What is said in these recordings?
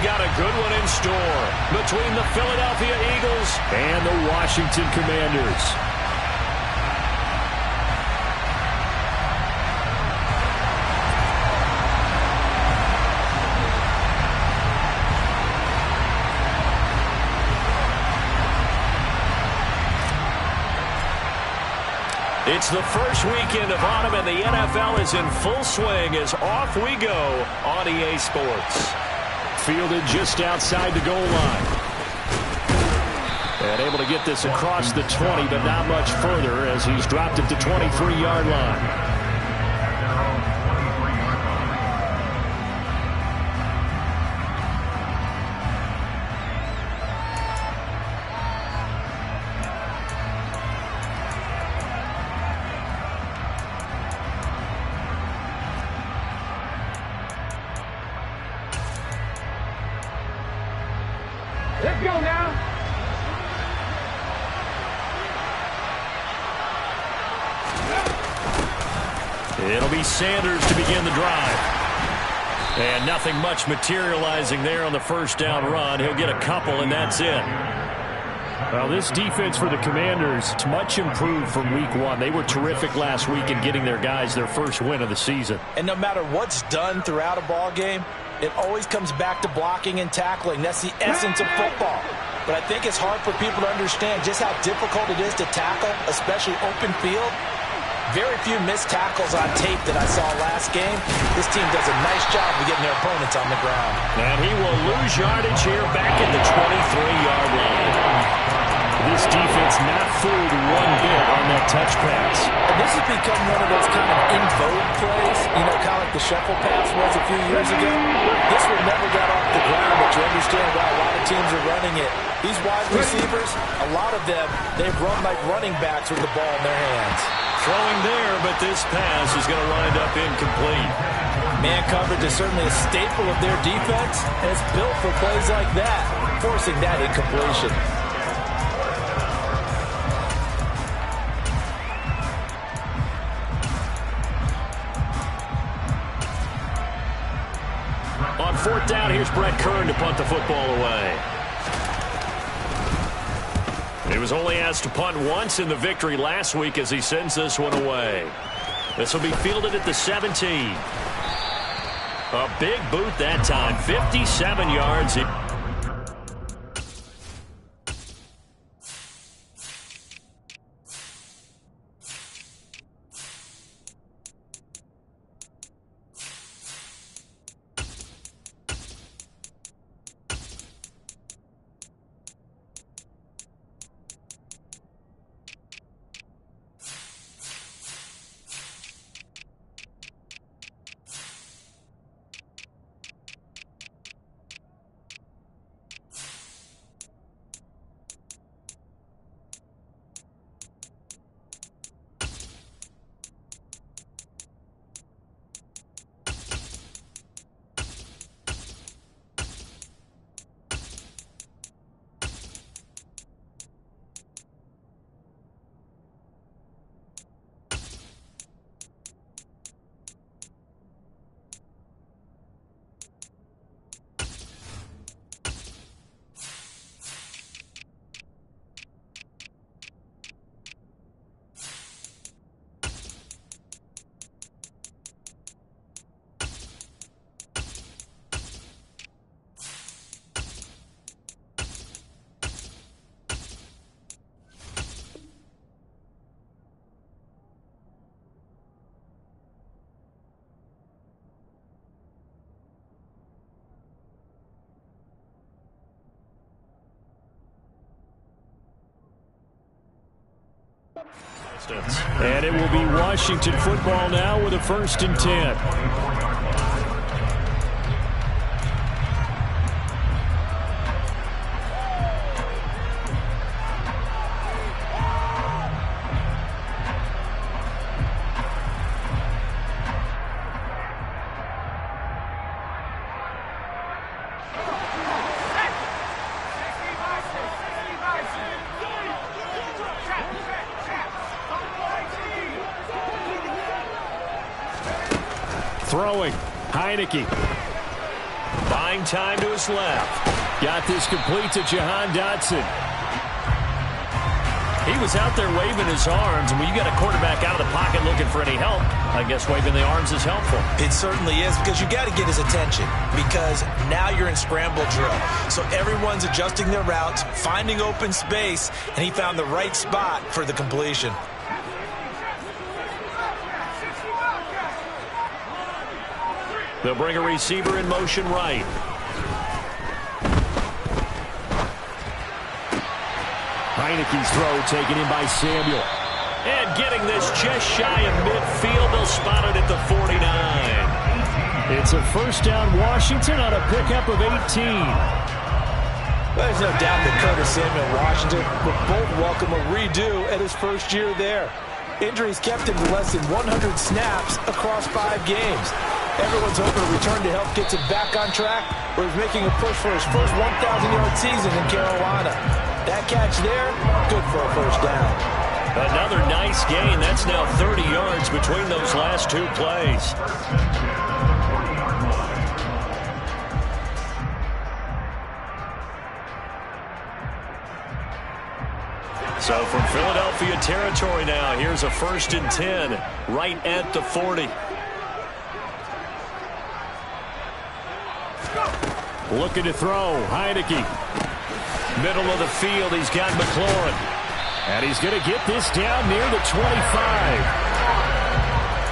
got a good one in store between the Philadelphia Eagles and the Washington Commanders. It's the first weekend of autumn, and the NFL is in full swing as off we go on EA Sports. Fielded just outside the goal line. And able to get this across the 20, but not much further as he's dropped it to 23-yard line. Let's go now. It'll be Sanders to begin the drive. And nothing much materializing there on the first down run. He'll get a couple, and that's it. Well, this defense for the Commanders is much improved from week one. They were terrific last week in getting their guys their first win of the season. And no matter what's done throughout a ball game, it always comes back to blocking and tackling. That's the essence of football. But I think it's hard for people to understand just how difficult it is to tackle, especially open field. Very few missed tackles on tape that I saw last game. This team does a nice job of getting their opponents on the ground. And he will lose yardage here back at the 23-yard line. This defense not fooled one bit on that touch pass. And this has become one of those kind of in vogue plays, you know, kind of like the shuffle pass was a few years ago. This one never got off the ground, but you understand why a lot of teams are running it. These wide receivers, a lot of them, they've run like running backs with the ball in their hands. Throwing there, but this pass is going to wind up incomplete. Man coverage is certainly a staple of their defense, and it's built for plays like that, forcing that incompletion. On fourth down, here's Brett Kern to punt the football away. He was only asked to punt once in the victory last week as he sends this one away. This will be fielded at the 17. A big boot that time, 57 yards. And it will be Washington football now with a 1st and 10. Throwing, Heineke. buying time to his left. Got this complete to Jahan Dotson. He was out there waving his arms, and when you got a quarterback out of the pocket looking for any help, I guess waving the arms is helpful. It certainly is, because you got to get his attention, because now you're in scramble drill. So everyone's adjusting their routes, finding open space, and he found the right spot for the completion. They'll bring a receiver in motion right. Heineke's throw taken in by Samuel. And getting this just shy of midfield. They'll spot it at the 49. It's a first down Washington on a pickup of 18. Well, there's no doubt that Curtis Samuel Washington will both welcome a redo at his first year there. Injuries kept him to less than 100 snaps across 5 games. Everyone's hoping a return to health gets him back on track, where he's making a push for his first 1,000-yard season in Carolina. That catch there, good for a first down. Another nice gain. That's now 30 yards between those last 2 plays. So from Philadelphia territory now, here's a 1st and 10 right at the 40. Looking to throw, Heineke. Middle of the field, he's got McLaurin. And he's going to get this down near the 25.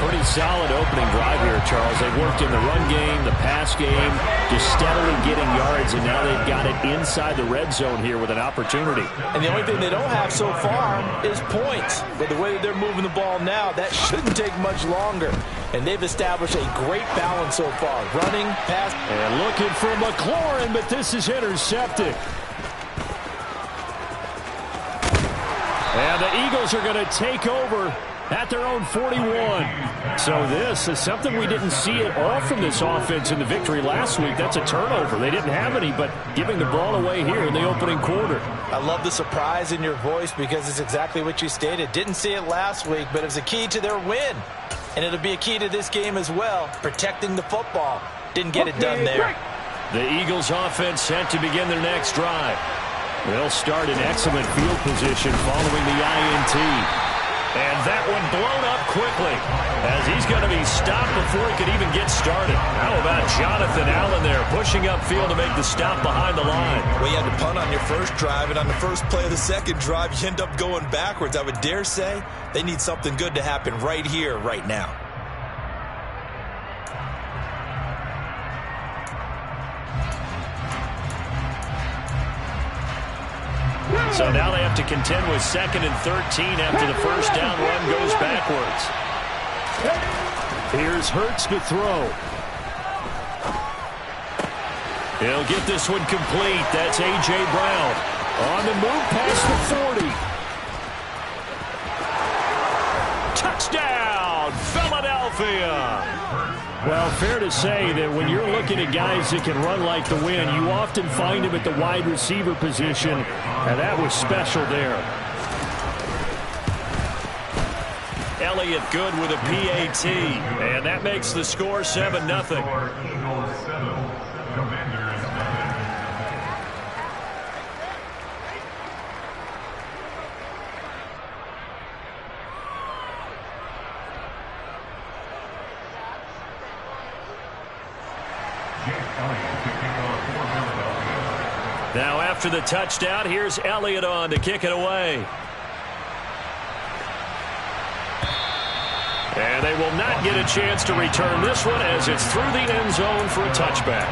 Pretty solid opening drive here, Charles. They've worked in the run game, the pass game, just steadily getting yards, and now they've got it inside the red zone here with an opportunity. And the only thing they don't have so far is points. But the way that they're moving the ball now, that shouldn't take much longer. And they've established a great balance so far. Running, pass. And looking for McLaurin, but this is intercepted. And the Eagles are going to take over at their own 41. So this is something we didn't see at all from this offense in the victory last week. That's a turnover. They didn't have any, but giving the ball away here in the opening quarter. I love the surprise in your voice, because it's exactly what you stated. Didn't see it last week, but it was a key to their win. And it'll be a key to this game as well, protecting the football. Didn't get it done there. The Eagles offense set to begin their next drive. They'll start in excellent field position following the INT. And that one blown up quickly, as he's going to be stopped before he could even get started. How about Jonathan Allen there, pushing upfield to make the stop behind the line? Well, you had to punt on your first drive, and on the first play of the second drive, you end up going backwards. I would dare say they need something good to happen right here, right now. So now they have to contend with 2nd and 13 after the first down run goes backwards. Here's Hurts to throw. He'll get this one complete. That's A.J. Brown. On the move past the 40. Touchdown, Philadelphia. Well, fair to say that when you're looking at guys that can run like the wind, you often find them at the wide receiver position, and that was special there. Elliott good with a PAT, and that makes the score 7-0. Now after the touchdown, here's Elliott on to kick it away. And they will not get a chance to return this one, as it's through the end zone for a touchback.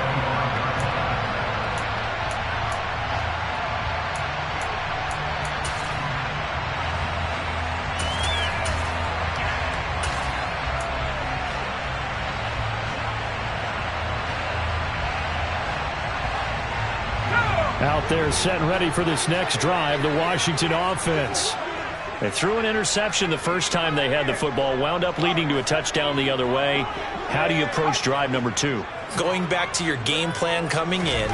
Out there set and ready for this next drive, the Washington offense. They threw an interception the first time they had the football, wound up leading to a touchdown the other way. How do you approach drive number 2? Going back to your game plan coming in,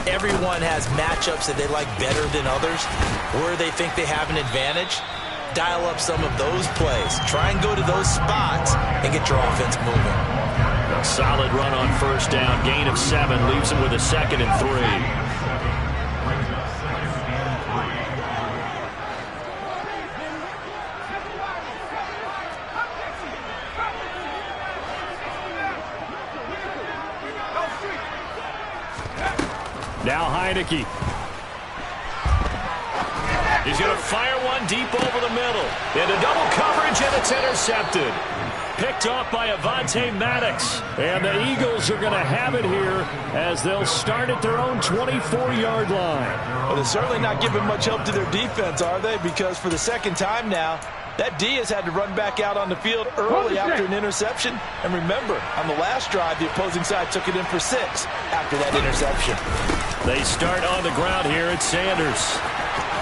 everyone has matchups that they like better than others, where they think they have an advantage. Dial up some of those plays. Try and go to those spots and get your offense moving. Solid run on first down. Gain of 7 leaves him with a 2nd and 3. Now Heineke. He's going to fire one deep over the middle. Into double coverage, and it's intercepted. Picked off by Avonte Maddox. And the Eagles are going to have it here as they'll start at their own 24-yard line. Well, they're certainly not giving much help to their defense, are they? Because for the second time now, that D has had to run back out on the field early after an interception. And remember, on the last drive, the opposing side took it in for 6 after that interception. They start on the ground here at Sanders.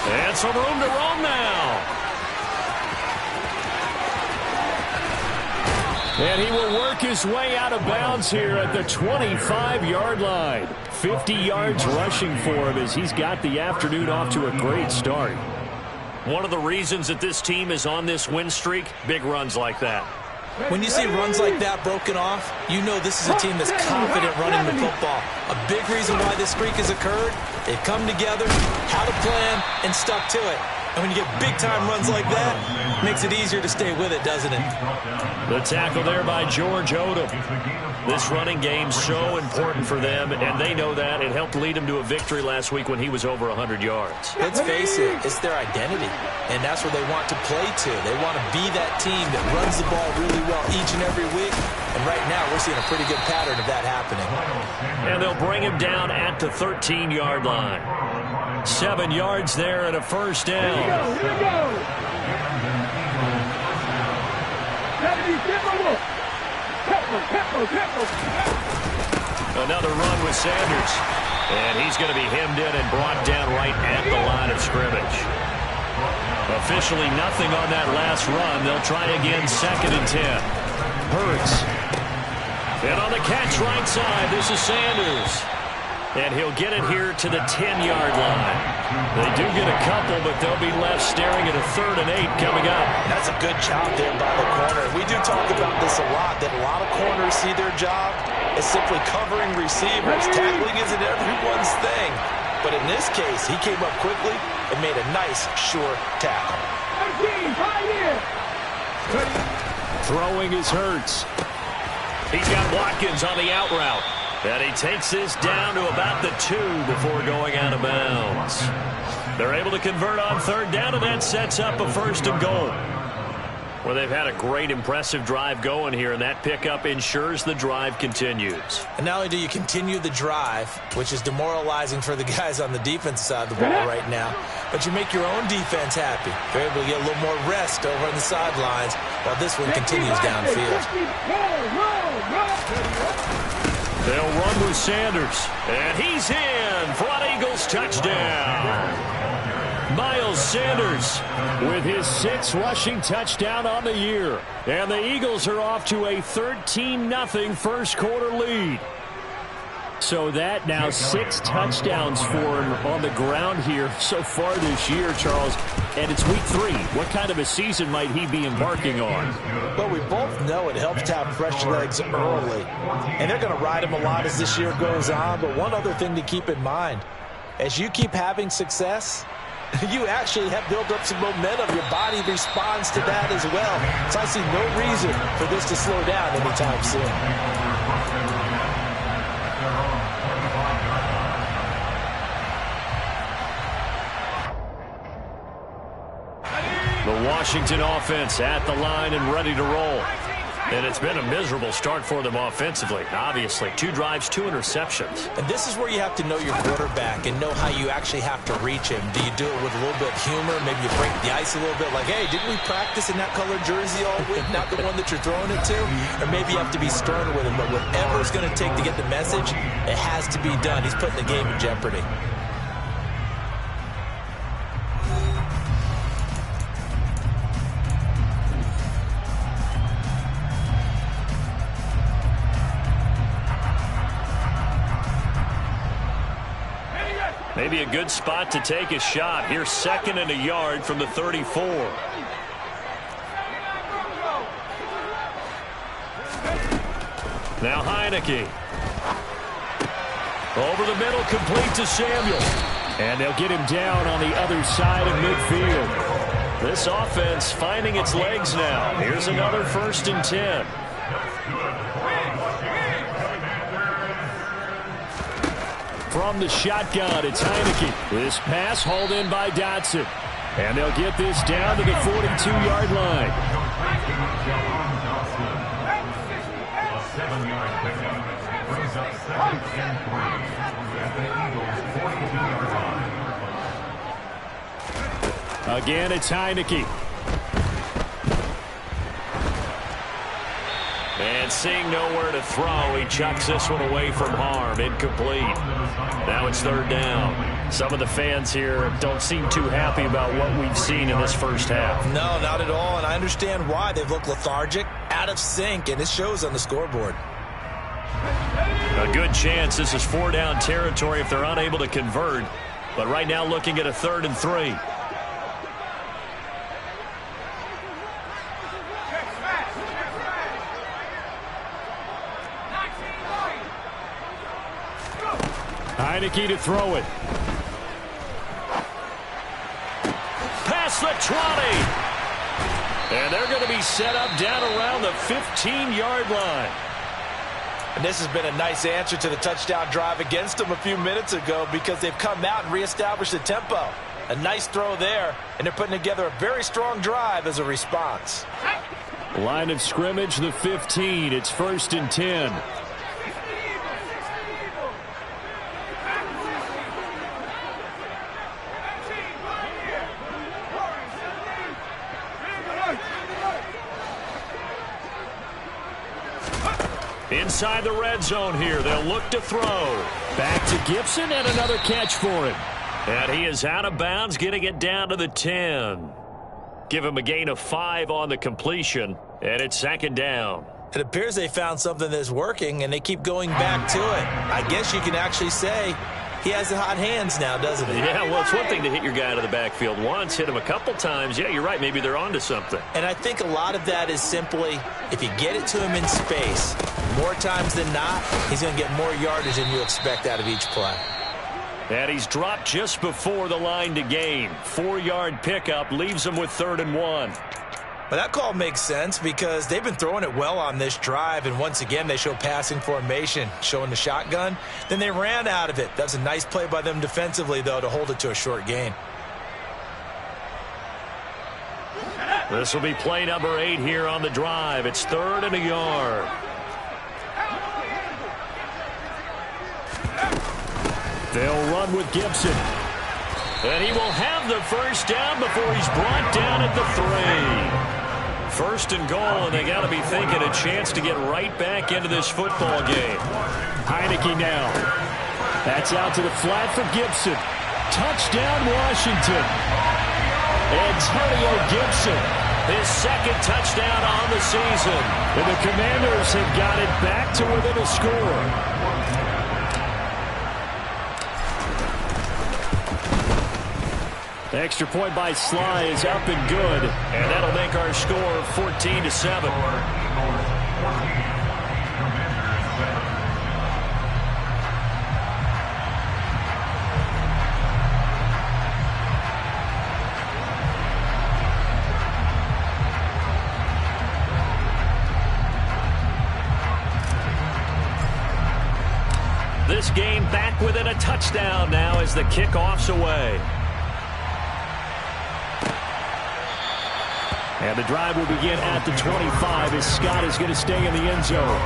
And some room to roam now. And he will work his way out of bounds here at the 25-yard line. 50 yards rushing for him as he's got the afternoon off to a great start. One of the reasons that this team is on this win streak, big runs like that. When you see runs like that broken off, you know this is a team that's confident running the football. A big reason why this streak has occurred, they've come together, had a plan, and stuck to it. And when you get big-time runs like that, it makes it easier to stay with it, doesn't it? The tackle there by George Odom. This running game's so important for them, and they know that. It helped lead them to a victory last week when he was over 100 yards. Let's face it, it's their identity, and that's where they want to play to. They want to be that team that runs the ball really well each and every week, and right now we're seeing a pretty good pattern of that happening. And they'll bring him down at the 13-yard line. 7 yards there and a first down. Here we go. Another run with Sanders. And he's going to be hemmed in and brought down right at the line of scrimmage. Officially nothing on that last run. They'll try again, 2nd and 10. Hurts. And on the catch right side, this is Sanders. And he'll get it here to the 10-yard line. They do get a couple, but they'll be left staring at a 3rd and 8 coming up. That's a good job there by the corner. We do talk about this a lot, that a lot of corners see their job as simply covering receivers. Tackling isn't everyone's thing. But in this case, he came up quickly and made a nice, sure tackle. Throwing is Hurts. He's got Watkins on the out route. And he takes this down to about the 2 before going out of bounds. They're able to convert on 3rd down, and that sets up a 1st and goal. Well, they've had a great, impressive drive going here, and that pickup ensures the drive continues. And not only do you continue the drive, which is demoralizing for the guys on the defense side of the ball right now, but you make your own defense happy. They're able to get a little more rest over on the sidelines while this one continues downfield. They'll run with Sanders, and he's in for an Eagles touchdown. Miles Sanders with his 6th rushing touchdown on the year. And the Eagles are off to a 13-0 first quarter lead. So that now 6 touchdowns for him on the ground here so far this year, Charles. And it's week 3. What kind of a season might he be embarking on? Well, we both know it helps to have fresh legs early. And they're going to ride him a lot as this year goes on. But one other thing to keep in mind, as you keep having success, you actually have built up some momentum. Your body responds to that as well. So I see no reason for this to slow down anytime soon. The Washington offense at the line and ready to roll. And it's been a miserable start for them offensively. Obviously, 2 drives, 2 interceptions. And this is where you have to know your quarterback and know how you actually have to reach him. Do you do it with a little bit of humor? Maybe you break the ice a little bit like, hey, didn't we practice in that colored jersey all week? Not the one that you're throwing it to? Or maybe you have to be stern with him. But whatever it's going to take to get the message, it has to be done. He's putting the game in jeopardy. Maybe a good spot to take a shot. Here's 2nd and a yard from the 34. Now Heineke. Over the middle, complete to Samuel. And they'll get him down on the other side of midfield. This offense finding its legs now. Here's another 1st and 10. From the shotgun, it's Heineke. This pass hauled in by Dotson. And they'll get this down to the 42-yard line. Again, it's Heineke. And seeing nowhere to throw, he chucks this one away from harm. Incomplete. Now it's 3rd down. Some of the fans here don't seem too happy about what we've seen in this first half. No, not at all, and I understand why. They've looked lethargic, out of sync, and it shows on the scoreboard. A good chance this is 4-down territory if they're unable to convert. But right now looking at a 3rd and 3. Heineke to throw it. Past the 20. And they're going to be set up down around the 15-yard line. And this has been a nice answer to the touchdown drive against them a few minutes ago because they've come out and reestablished the tempo. A nice throw there, and they're putting together a very strong drive as a response. Line of scrimmage, the 15. It's 1st and 10. Inside the red zone here. They'll look to throw. Back to Gibson and another catch for him. And he is out of bounds, getting it down to the 10. Give him a gain of 5 on the completion, and it's 2nd down. It appears they found something that's working, and they keep going back to it. I guess you can actually say he has the hot hands now, doesn't he? Yeah, well, it's one thing to hit your guy out of the backfield once, hit him a couple times. Yeah, you're right. Maybe they're onto something. And I think a lot of that is simply if you get it to him in space, more times than not, he's going to get more yardage than you expect out of each play. And he's dropped just before the line to gain. 4-yard pickup leaves him with 3rd and 1. But that call makes sense because they've been throwing it well on this drive, and once again they show passing formation, showing the shotgun. Then they ran out of it. That's a nice play by them defensively, though, to hold it to a short gain. This will be play number 8 here on the drive. It's 3rd and a yard. They'll run with Gibson. And he will have the 1st down before he's brought down at the 3. 1st and goal, and they got to be thinking a chance to get right back into this football game. Heineke now. That's out to the flat for Gibson. Touchdown, Washington. Antonio Gibson, his 2nd touchdown on the season. And the Commanders have got it back to within a score. Extra point by Sly is up and good, and that'll make our score 14-7. This game back within a touchdown now as the kickoff's away. And the drive will begin at the 25 as Scott is going to stay in the end zone.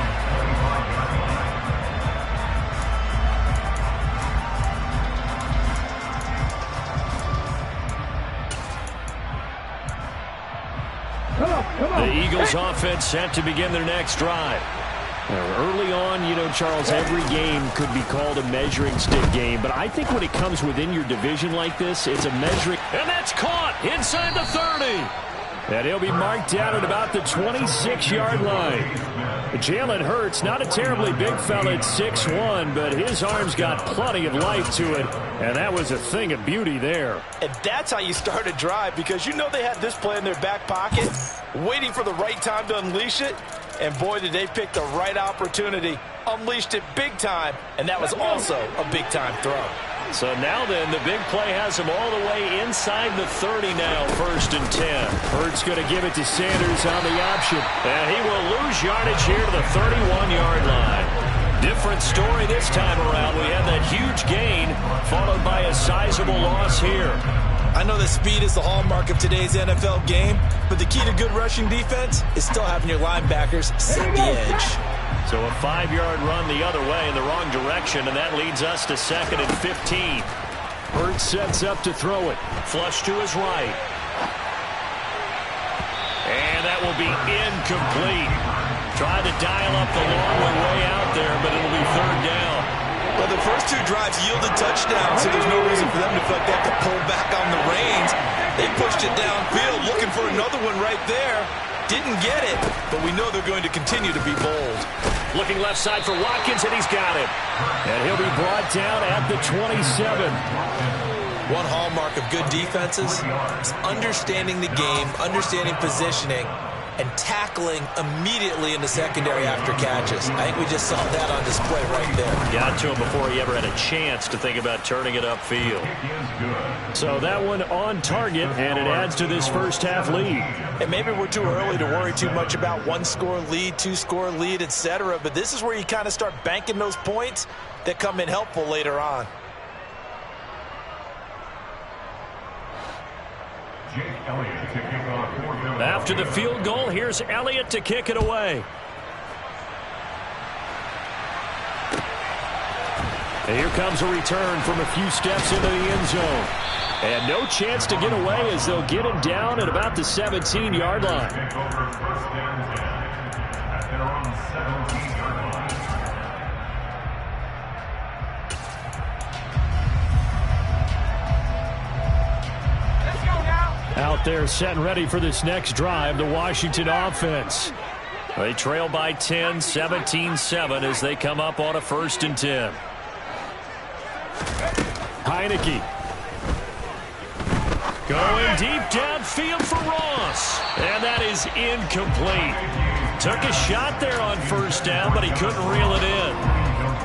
The Eagles offense set to begin their next drive. Early on, you know, Charles, every game could be called a measuring stick game. But I think when it comes within your division like this, it's a measuring. And that's caught inside the 30. And he'll be marked down at about the 26-yard line. Jalen Hurts, not a terribly big fella at 6'1", but his arm's got plenty of life to it. And that was a thing of beauty there. And that's how you start a drive, because you know they had this play in their back pocket, waiting for the right time to unleash it. And boy, did they pick the right opportunity. Unleashed it big time, and that was also a big-time throw. So now then, the big play has him all the way inside the 30 now, 1st and 10. Hurts going to give it to Sanders on the option. And he will lose yardage here to the 31-yard line. Different story this time around. We had that huge gain followed by a sizable loss here. I know that speed is the hallmark of today's NFL game, but the key to good rushing defense is still having your linebackers set the edge. So a 5-yard run the other way in the wrong direction, and that leads us to 2nd and 15. Hurts sets up to throw it. Flush to his right. And that will be incomplete. Tried to dial up the long way out there, but it'll be 3rd down. Well, the first 2 drives yielded touchdowns, so there's no reason for them to feel like they have to pull back on the reins. They pushed it downfield, looking for another one right there. Didn't get it, but we know they're going to continue to be bold. Looking left side for Watkins, and he's got it. And he'll be brought down at the 27. One hallmark of good defenses is understanding the game, understanding positioning, and tackling immediately in the secondary after catches. I think we just saw that on display right there. Got to him before he ever had a chance to think about turning it upfield. So that one on target, and it adds to this first half lead. And maybe we're too early to worry too much about 1-score lead, 2-score lead, etc. But this is where you kind of start banking those points that come in helpful later on. After the field goal, here's Elliott to kick it away. And here comes a return from a few steps into the end zone. And no chance to get away as they'll get him down at about the 17-yard line. Out there set and ready for this next drive, the Washington offense. They trail by 10, 17-7 as they come up on a 1st and 10. Heineke. Going deep downfield for Ross. And that is incomplete. Took a shot there on 1st down, but he couldn't reel it in.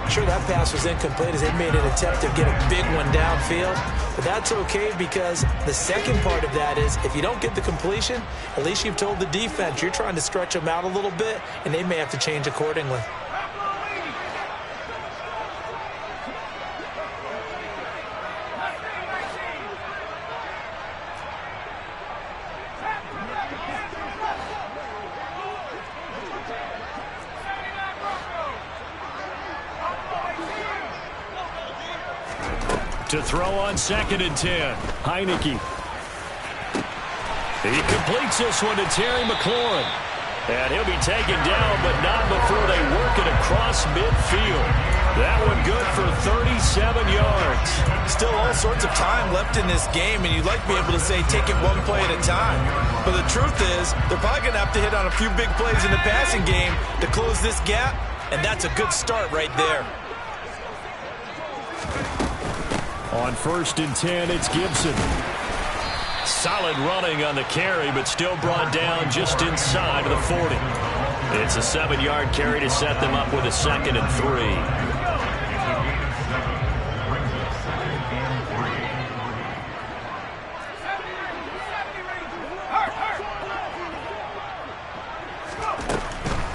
Sure, that pass was incomplete as they made an attempt to get a big one downfield. But that's okay because the second part of that is if you don't get the completion, at least you've told the defense you're trying to stretch them out a little bit, and they may have to change accordingly. To throw on 2nd and 10. Heineke. He completes this one to Terry McLaurin. And he'll be taken down, but not before they work it across midfield. That one good for 37 yards. Still all sorts of time left in this game, and you'd like to be able to say take it one play at a time. But the truth is, they're probably going to have to hit on a few big plays in the passing game to close this gap, and that's a good start right there. On 1st and 10, it's Gibson. Solid running on the carry, but still brought down just inside of the 40. It's a 7-yard carry to set them up with a 2nd and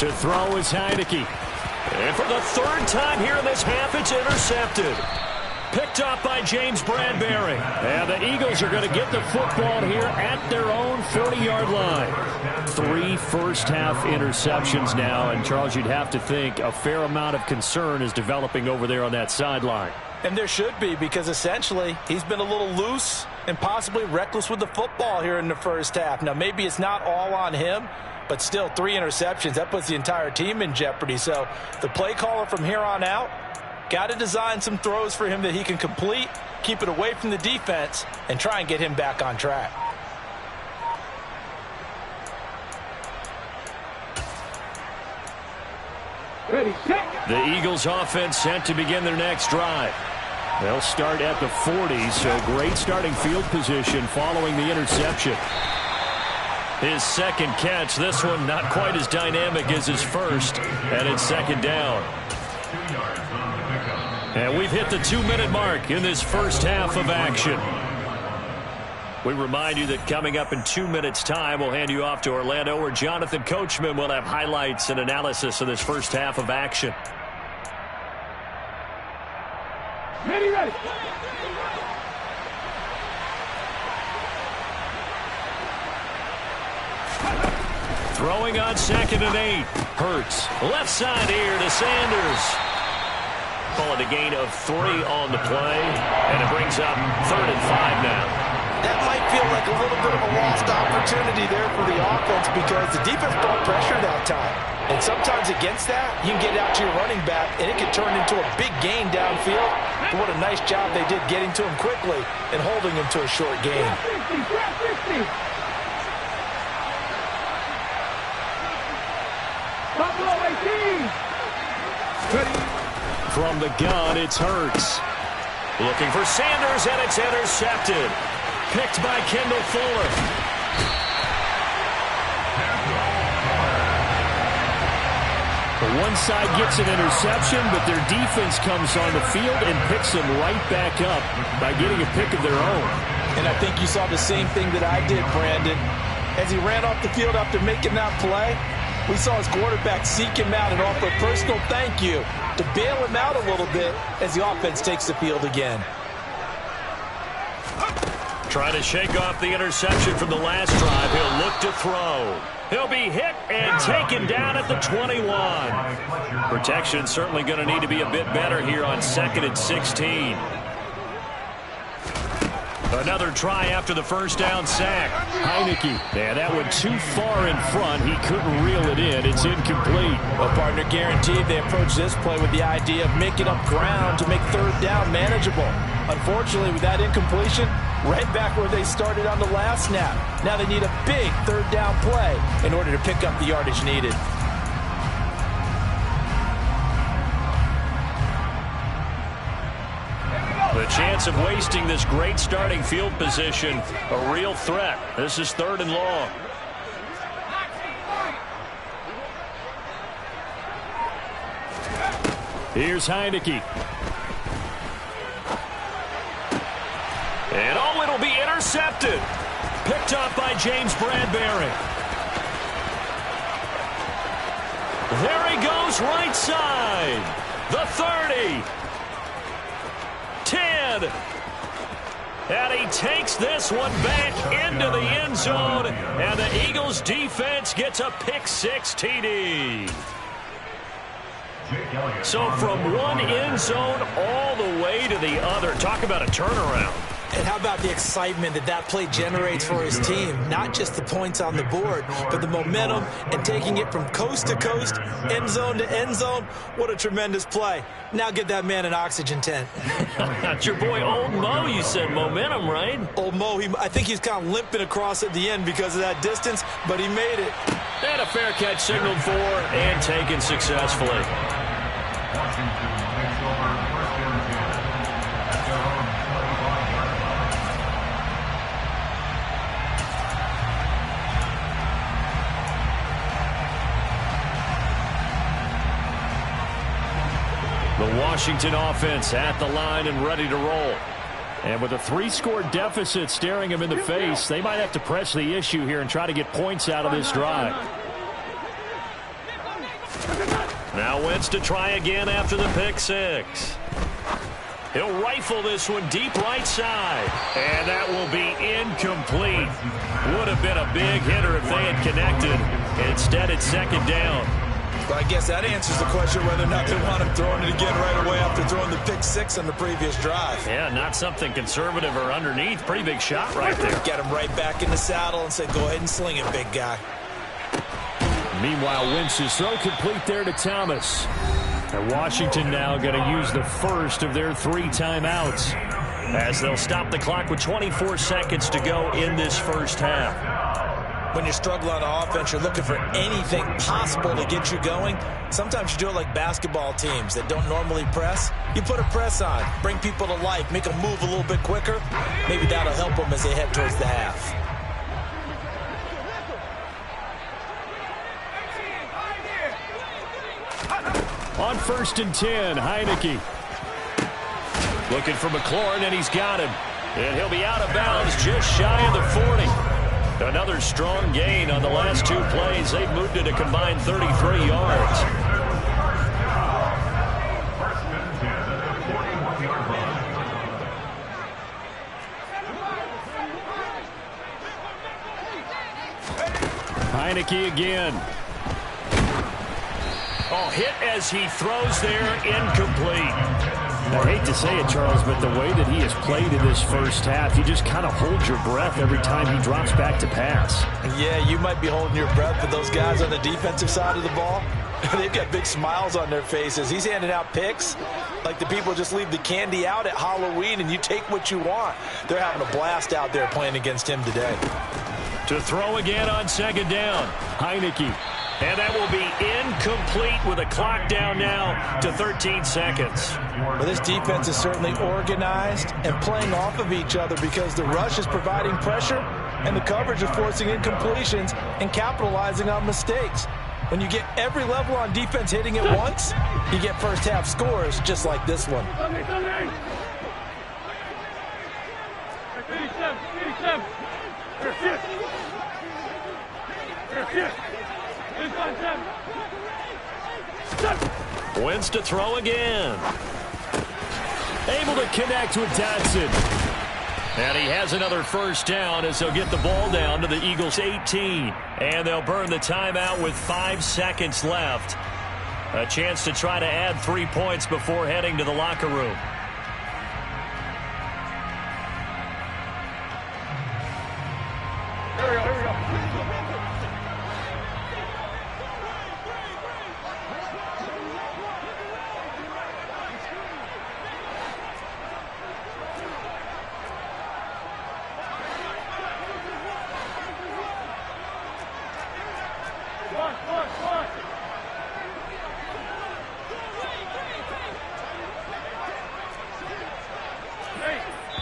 3. To throw is Heineke. And for the 3rd time here in this half, it's intercepted. Picked up by James Bradbury. And the Eagles are going to get the football here at their own 40-yard line. 3 first-half interceptions now. And, Charles, you'd have to think a fair amount of concern is developing over there on that sideline. And there should be, because essentially he's been a little loose and possibly reckless with the football here in the first half. Now, maybe it's not all on him, but still 3 interceptions. That puts the entire team in jeopardy. So the play caller from here on out got to design some throws for him that he can complete, keep it away from the defense, and try and get him back on track. Ready, set. The Eagles offense set to begin their next drive. They'll start at the 40, so great starting field position following the interception. His second catch. This one not quite as dynamic as his first. And it's second down. And we've hit the 2-minute mark in this first half of action. We remind you that coming up in 2 minutes' time, we'll hand you off to Orlando, where Jonathan Coachman will have highlights and analysis of this first half of action. Ready. Throwing on 2nd and 8. Hurts. Left side here to Sanders. Call it a gain of 3 on the play. And it brings up 3rd and 5 now. That might feel like a little bit of a lost opportunity there for the offense because the defense brought pressure that time. And sometimes against that, you can get out to your running back, and it can turn into a big gain downfield. But what a nice job they did getting to him quickly and holding him to a short gain. From the gun, it's Hurts. Looking for Sanders, and it's intercepted. Picked by Kendall Fuller. One side gets an interception, but their defense comes on the field and picks them right back up by getting a pick of their own. And I think you saw the same thing that I did, Brandon. As he ran off the field after making that play, we saw his quarterback seek him out and offer a personal thank you to bail him out a little bit as the offense takes the field again. Trying to shake off the interception from the last drive. He'll look to throw. He'll be hit and taken down at the 21. Protection certainly going to need to be a bit better here on 2nd and 16. Another try after the first down sack. Heineke. Yeah, that went too far in front. He couldn't reel it in. It's incomplete. Well, partner, guaranteed they approach this play with the idea of making up ground to make 3rd down manageable. Unfortunately, with that incompletion, right back where they started on the last snap. Now they need a big 3rd down play in order to pick up the yardage needed. The chance of wasting this great starting field position, a real threat. This is 3rd and long. Here's Heineke. And oh, it'll be intercepted. Picked off by James Bradbury. There he goes, right side. The 30. 10. And he takes this one back into the end zone. And the Eagles defense gets a pick-6 TD. So from one end zone all the way to the other. Talk about a turnaround. And how about the excitement that that play generates for his team? Not just the points on the board, but the momentum and taking it from coast to coast, end zone to end zone. What a tremendous play. Now get that man an oxygen tent. That's your boy Old Mo. You said momentum, right? Old Mo, I think he's kind of limping across at the end because of that distance, but he made it. And a fair catch signaled for and taken successfully. The Washington offense at the line and ready to roll. And with a 3-score deficit staring them in the face, they might have to press the issue here and try to get points out of this drive. Now Wentz to try again after the pick-6. He'll rifle this one deep right side. And that will be incomplete. Would have been a big hitter if they had connected. Instead, it's 2nd down. But I guess that answers the question whether or not they want him throwing it again right away after throwing the pick-6 on the previous drive. Yeah, not something conservative or underneath. Pretty big shot right there. Get him right back in the saddle and say, go ahead and sling it, big guy. Meanwhile, Wentz's throw complete there to Thomas. And Washington now going to use the first of their 3 timeouts as they'll stop the clock with 24 seconds to go in this first half. When you struggle on offense, you're looking for anything possible to get you going. Sometimes you do it like basketball teams that don't normally press. You put a press on, bring people to life, make them move a little bit quicker. Maybe that'll help them as they head towards the half. On 1st and 10, Heineke. Looking for McLaurin, and he's got him. And he'll be out of bounds just shy of the 40. Another strong gain on the last 2 plays. They've moved it a combined 33 yards. Heineke again. Oh, hit as he throws there, incomplete. I hate to say it, Charles, but the way that he has played in this first half, you just kind of hold your breath every time he drops back to pass. Yeah, you might be holding your breath, but those guys on the defensive side of the ball, they've got big smiles on their faces. He's handing out picks like the people just leave the candy out at Halloween and you take what you want. They're having a blast out there playing against him today. To throw again on 2nd down, Heineke. And that will be incomplete with a clock down now to 13 seconds. Well, this defense is certainly organized and playing off of each other because the rush is providing pressure and the coverage is forcing incompletions and capitalizing on mistakes. When you get every level on defense hitting it once, you get first half scores just like this one. 87. Wentz to throw again. Able to connect with Dotson. And he has another first down as they'll get the ball down to the Eagles' 18. And they'll burn the timeout with 5 seconds left. A chance to try to add 3 points before heading to the locker room. Here we go.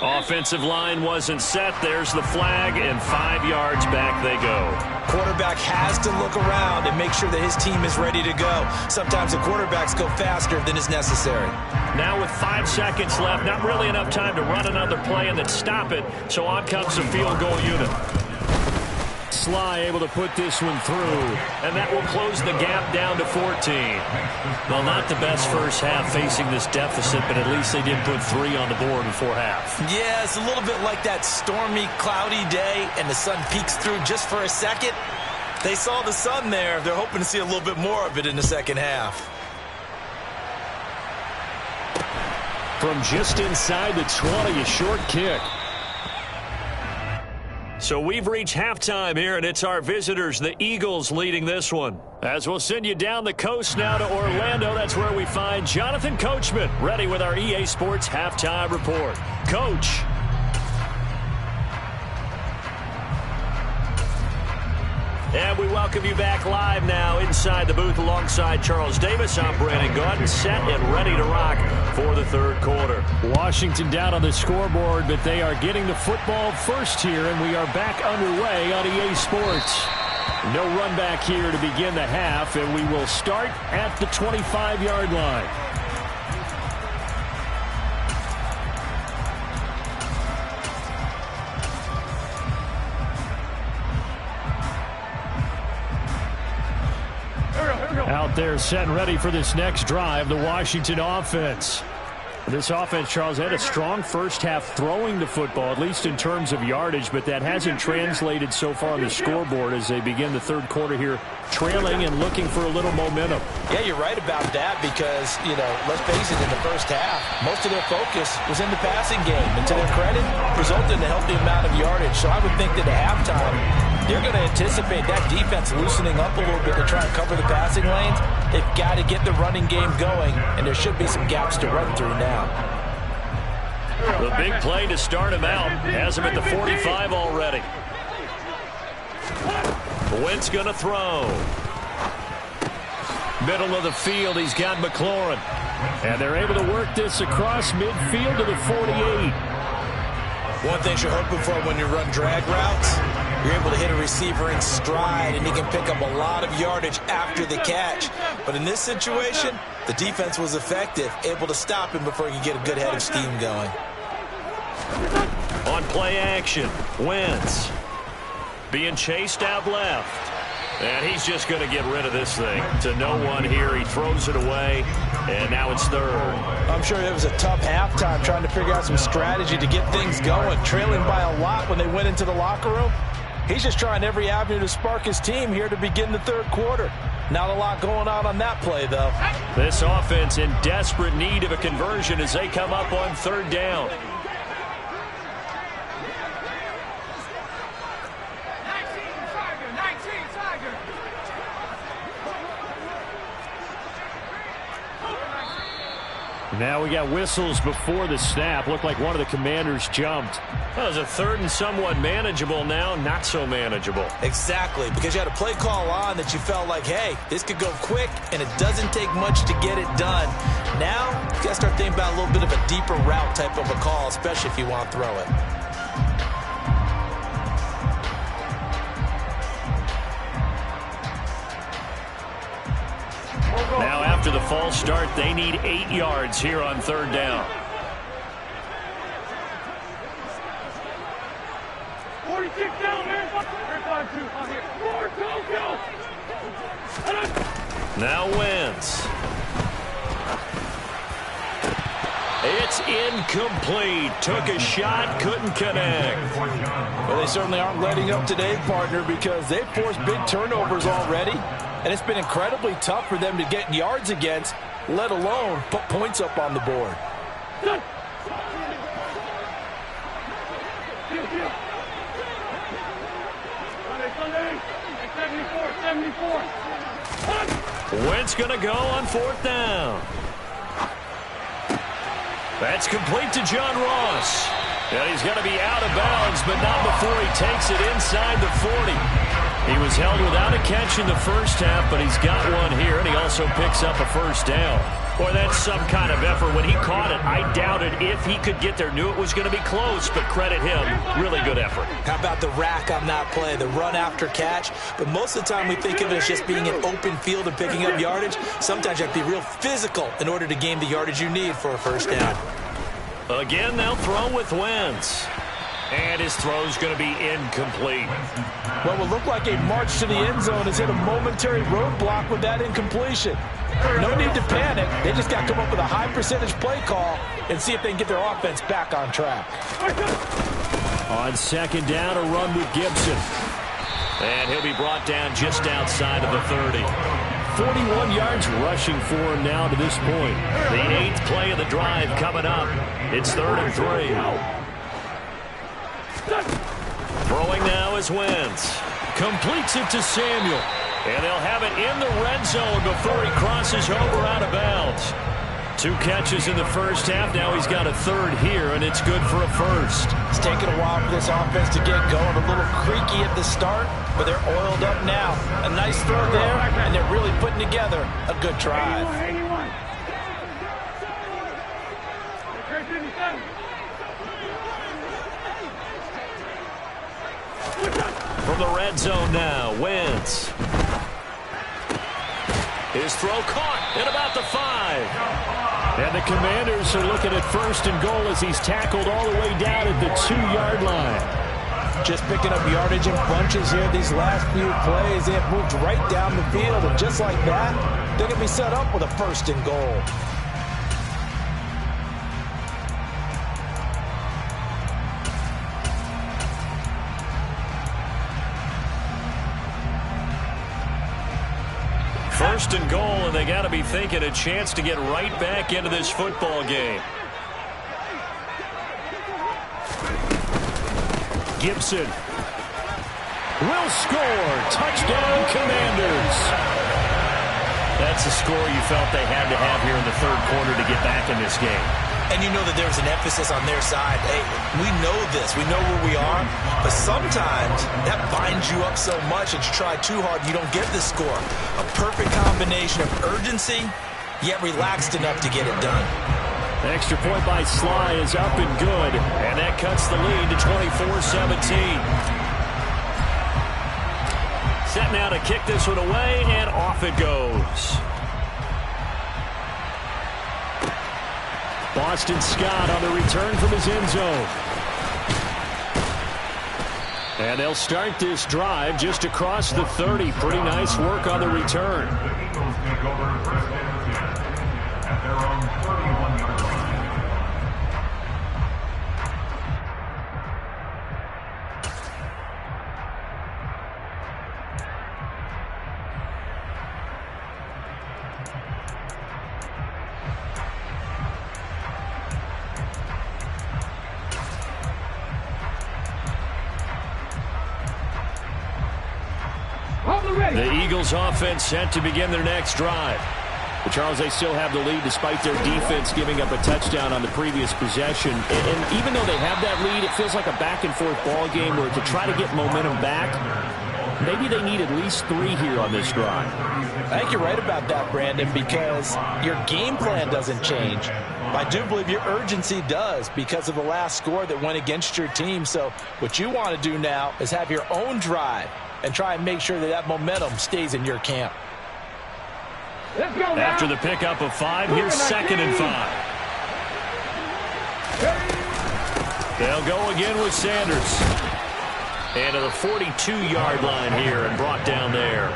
Offensive line wasn't set. There's the flag, and 5 yards back they go. Quarterback has to look around and make sure that his team is ready to go. Sometimes the quarterbacks go faster than is necessary. Now with 5 seconds left, not really enough time to run another play and then stop it, so on comes the field goal unit. Sly able to put this one through, and that will close the gap down to 14. Well, not the best first half facing this deficit, but at least they did put 3 on the board before half. Yeah, it's a little bit like that stormy, cloudy day, and the sun peeks through just for a second. They saw the sun there. They're hoping to see a little bit more of it in the second half. From just inside the 20, a short kick. So we've reached halftime here, and it's our visitors, the Eagles, leading this one. As we'll send you down the coast now to Orlando, that's where we find Jonathan Coachman, ready with our EA Sports Halftime Report. Coach. And we welcome you back live now inside the booth alongside Charles Davis. I'm Brandon Gaudin, set and ready to rock for the third quarter. Washington down on the scoreboard, but they are getting the football first here, and we are back underway on EA Sports. No run back here to begin the half, and we will start at the 25-yard line. Out there set and ready for this next drive, the Washington offense. This offense, Charles, had a strong first half throwing the football, at least in terms of yardage, but that hasn't translated so far on the scoreboard as they begin the third quarter here, trailing and looking for a little momentum. Yeah, you're right about that because, let's face it, in the first half, most of their focus was in the passing game. And to their credit, resulted in a healthy amount of yardage. So I would think that at halftime, they're going to anticipate that defense loosening up a little bit to try and cover the passing lanes. They've got to get the running game going, and there should be some gaps to run through now. The big play to start him out has him at the 45 already. Wentz going to throw. Middle of the field, he's got McLaurin. And they're able to work this across midfield to the 48. One thing you're hoping for when you run drag routes You're able to hit a receiver in stride, and he can pick up a lot of yardage after the catch. But in this situation, the defense was effective, able to stop him before he could get a good head of steam going. On play action, Wentz being chased out left. And he's just going to get rid of this thing to no one here. He throws it away, and now it's third. I'm sure it was a tough halftime trying to figure out some strategy to get things going, trailing by a lot when they went into the locker room. He's just trying every avenue to spark his team here to begin the third quarter. Not a lot going on that play, though. This offense in desperate need of a conversion as they come up on third down. Now we got whistles before the snap. Looked like one of the Commanders jumped. Well, it was a third and somewhat manageable now, not so manageable. Exactly, because you had a play call on that you felt like, hey, this could go quick, and it doesn't take much to get it done. Now, you got to start thinking about a little bit of a deeper route type of a call, especially if you want to throw it. Now after the false start, they need 8 yards here on third down. 46 down, man. 3-5-2 on here. 4, go. Now Wentz. It's incomplete. Took a shot, couldn't connect. Well, they certainly aren't letting up today, partner, because they've forced big turnovers already. And it's been incredibly tough for them to get yards against, let alone put points up on the board. Wentz going to go on fourth down. That's complete to John Ross. And he's going to be out of bounds, but not before he takes it inside the 40. He was held without a catch in the first half, but he's got one here, and he also picks up a first down. Boy, that's some kind of effort. When he caught it, I doubted if he could get there. Knew it was going to be close, but credit him. Really good effort. How about the rack on that play, the run after catch? But most of the time we think of it as just being an open field and picking up yardage. Sometimes you have to be real physical in order to gain the yardage you need for a first down. Again, they'll throw with Wentz. And his throw's going to be incomplete. What will look like a march to the end zone has hit a momentary roadblock with that incompletion. No need to panic. They just got to come up with a high percentage play call and see if they can get their offense back on track. On second down, a run with Gibson. And he'll be brought down just outside of the 30. 41 yards rushing for him now to this point. The 8th play of the drive coming up. It's 3rd and 3. Throwing now is Wentz. Completes it to Samuel. And they'll have it in the red zone before he crosses over out of bounds. 2 catches in the first half. Now he's got a third here, and it's good for a first. It's taken a while for this offense to get going. A little creaky at the start, but they're oiled up now. A nice throw there, and they're really putting together a good drive. 81. From the red zone now, Wentz. His throw caught at about the 5. And the Commanders are looking at 1st and goal as he's tackled all the way down at the 2-yard line. Just picking up yardage in bunches here these last few plays. They have moved right down the field, and just like that, they're going to be set up with a 1st and goal. First and goal, and they got to be thinking a chance to get right back into this football game. Gibson will score. Touchdown, Commanders. That's a score you felt they had to have here in the 3rd quarter to get back in this game. And you know that there was an emphasis on their side. Hey, we know this. We know where we are. But sometimes that binds you up so much that you try too hard and you don't get the score. A perfect combination of urgency, yet relaxed enough to get it done. The extra point by Sly is up and good. And that cuts the lead to 24-17. Set now to kick this one away, and off it goes. Boston Scott on the return from his end zone. And they'll start this drive just across the 30. Pretty nice work on the return. The Eagles offense set to begin their next drive. But Charles, they still have the lead despite their defense giving up a touchdown on the previous possession. And even though they have that lead, it feels like a back-and-forth ball game where to try to get momentum back, maybe they need at least 3 here on this drive. I think you're right about that, Brandon, because your game plan doesn't change. I do believe your urgency does because of the last score that went against your team. So what you want to do now is have your own drive and try and make sure that that momentum stays in your camp. Let's go now. After the pickup of 5, here's 2nd and 5. They'll go again with Sanders. And to the 42-yard line here and brought down there.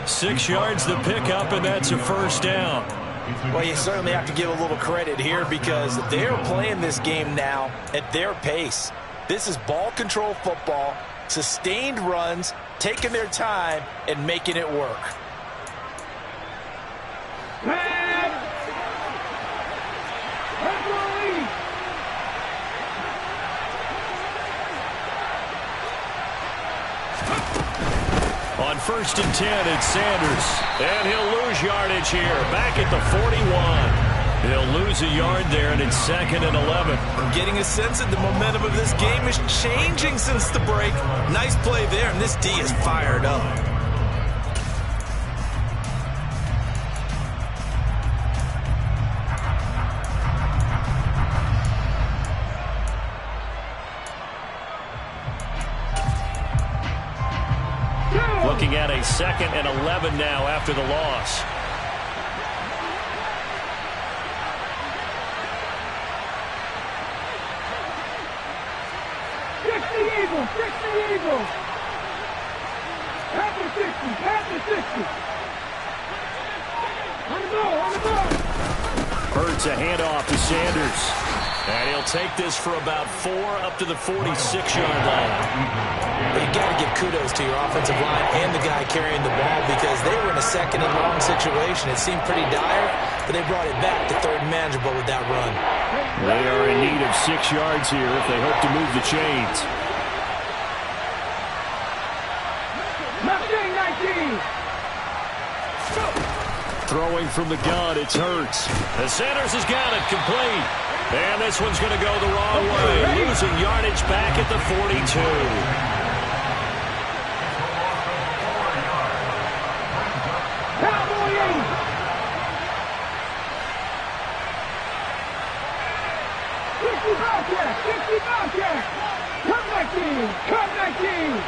6 yards the pickup, and that's a first down. Well, you certainly have to give a little credit here because they're playing this game now at their pace. This is ball control football, sustained runs, taking their time, and making it work. On 1st and 10, it's Sanders. And he'll lose yardage here. Back at the 41. He'll lose a yard there, and it's 2nd and 11. I'm getting a sense that the momentum of this game is changing since the break. Nice play there, and this D is fired up. Looking at a 2nd and 11 now after the loss. Fix the Eagles. At the 60. On the ball. Hurts a handoff to Sanders. And he'll take this for about 4 up to the 46-yard line. You got to give kudos to your offensive line and the guy carrying the ball because they were in a 2nd and long situation. It seemed pretty dire, but they brought it back to 3rd and manageable with that run. They are in need of 6 yards here if they hope to move the chains. 19. Throwing from the gun, it's Hurts. And Sanders has got it complete. And this one's going to go the wrong way. Losing yardage back at the 42. Come 19.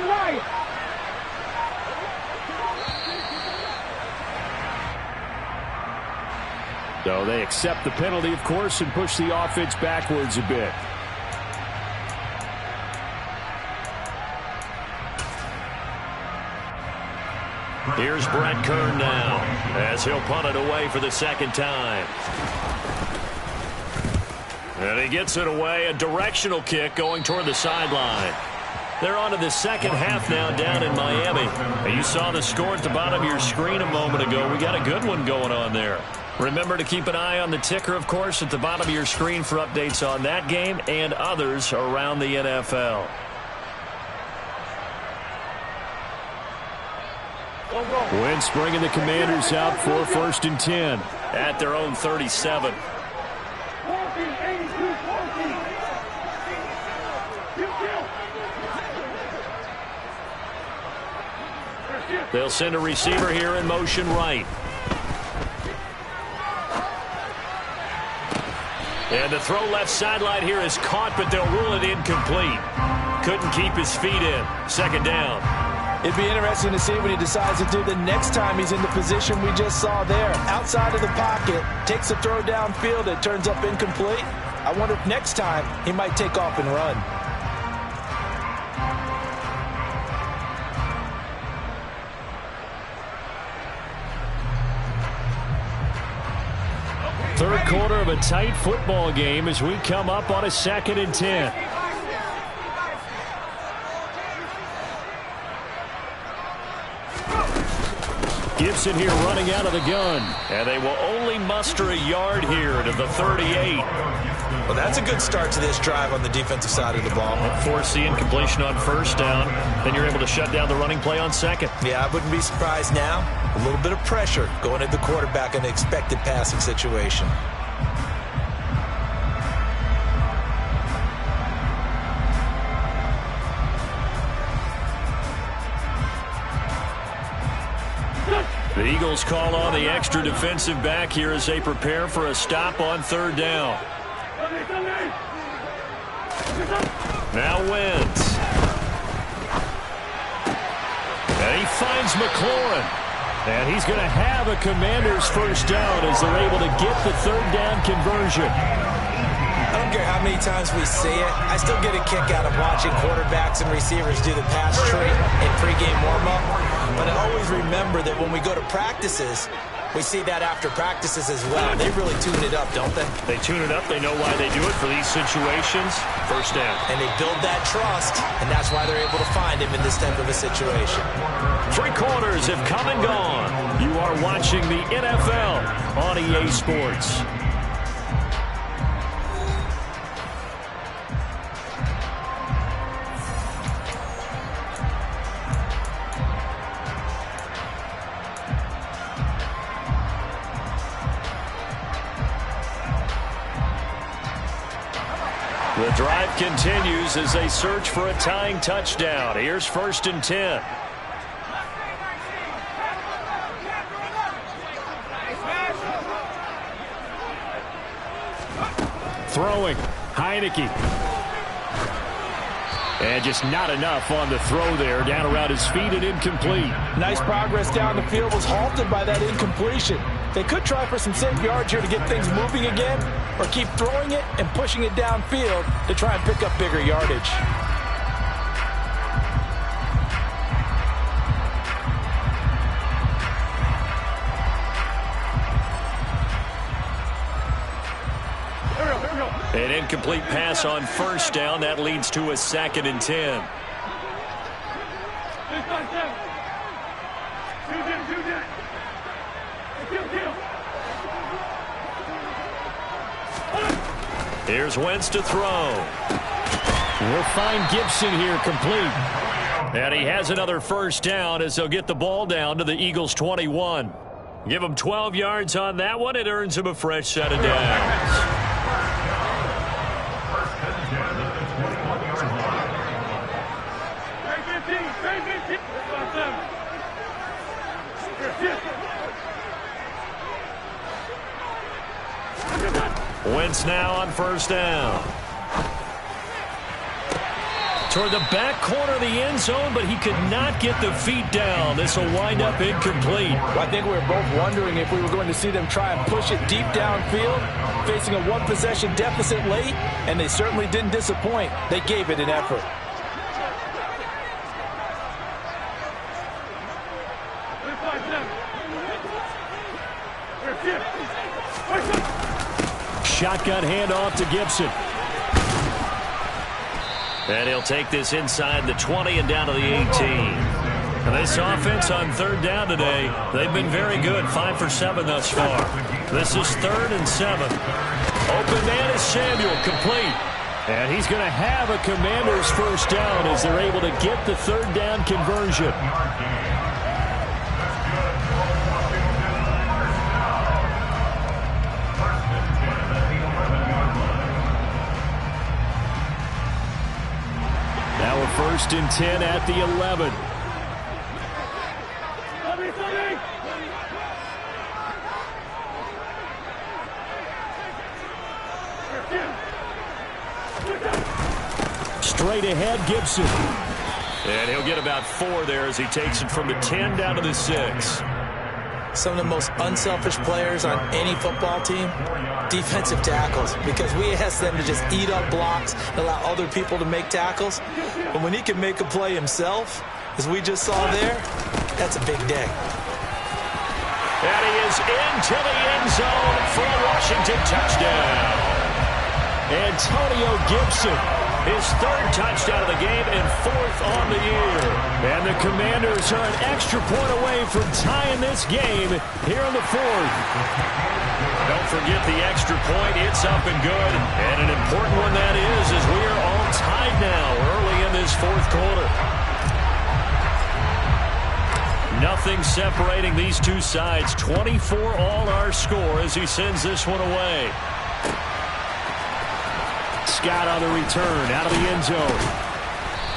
Right. So they accept the penalty, of course, and push the offense backwards a bit. Here's Brett Kern now as he'll punt it away for the 2nd time. And he gets it away, a directional kick going toward the sideline. They're on to the 2nd half now down in Miami. And you saw the score at the bottom of your screen a moment ago. We got a good one going on there. Remember to keep an eye on the ticker, of course, at the bottom of your screen for updates on that game and others around the NFL. Wentz bringing the Commanders out for 1st and 10 at their own 37. They'll send a receiver here in motion right. And the throw left sideline here is caught, but they'll rule it incomplete. Couldn't keep his feet in. Second down. It'd be interesting to see what he decides to do the next time he's in the position we just saw there. Outside of the pocket, takes a throw downfield, it turns up incomplete. I wonder if next time he might take off and run. Third quarter of a tight football game as we come up on a 2nd and 10. Gibson here running out of the gun. And they will only muster a yard here to the 38. Well, that's a good start to this drive on the defensive side of the ball. Force the incompletion on first down. Then you're able to shut down the running play on second. Yeah, I wouldn't be surprised now. A little bit of pressure going at the quarterback in an expected passing situation. The Eagles call on the extra defensive back here as they prepare for a stop on third down. Now Wentz. And he finds McLaurin. And he's going to have a Commander's first down as they're able to get the third down conversion. I don't care how many times we see it. I still get a kick out of watching quarterbacks and receivers do the pass tree in pregame warm-up. But I always remember that when we go to practices, we see that after practices as well. They really tune it up, don't they? They tune it up. They know why they do it for these situations. First down. And they build that trust, and that's why they're able to find him in this type of a situation. 3 quarters have come and gone. You are watching the NFL on EA Sports. The drive continues as they search for a tying touchdown. Here's 1st and 10. Throwing. Heineke. And just not enough on the throw there. Down around his feet and incomplete. Nice progress down the field was halted by that incompletion. They could try for some safe yards here to get things moving again, or keep throwing it and pushing it downfield to try and pick up bigger yardage. An incomplete pass on first down. That leads to a 2nd and 10. Here's Wentz to throw. We'll find Gibson here complete. And he has another first down as they'll get the ball down to the Eagles' 21. Give him 12 yards on that one. It earns him a fresh set of downs. Wentz now on first down. Toward the back corner of the end zone, but he could not get the feet down. This will wind up incomplete. Well, I think we were both wondering if we were going to see them try and push it deep downfield, facing a one-possession deficit late, and they certainly didn't disappoint. They gave it an effort. Shotgun handoff to Gibson. And he'll take this inside the 20 and down to the 18. And this offense on third down today, they've been very good. 5 for 7 thus far. This is 3rd and 7. Open man is Samuel, complete. And he's going to have a Commander's first down as they're able to get the third down conversion. Now a 1st and 10 at the 11. straight ahead, Gibson. And he'll get about 4 there as he takes it from the 10 down to the 6. Some of the most unselfish players on any football team, defensive tackles, because we ask them to just eat up blocks and allow other people to make tackles. But when he can make a play himself, as we just saw there, that's a big day. And he is into the end zone for a Washington touchdown. Antonio Gibson, his 3rd touchdown of the game and 4th on the year. And the Commanders are an extra point away from tying this game here in the 4th. Don't forget the extra point. It's up and good. And an important one that is, as we are all tied now early in this 4th quarter. Nothing separating these two sides. 24 all our score as he sends this one away. Scott on the return out of the end zone.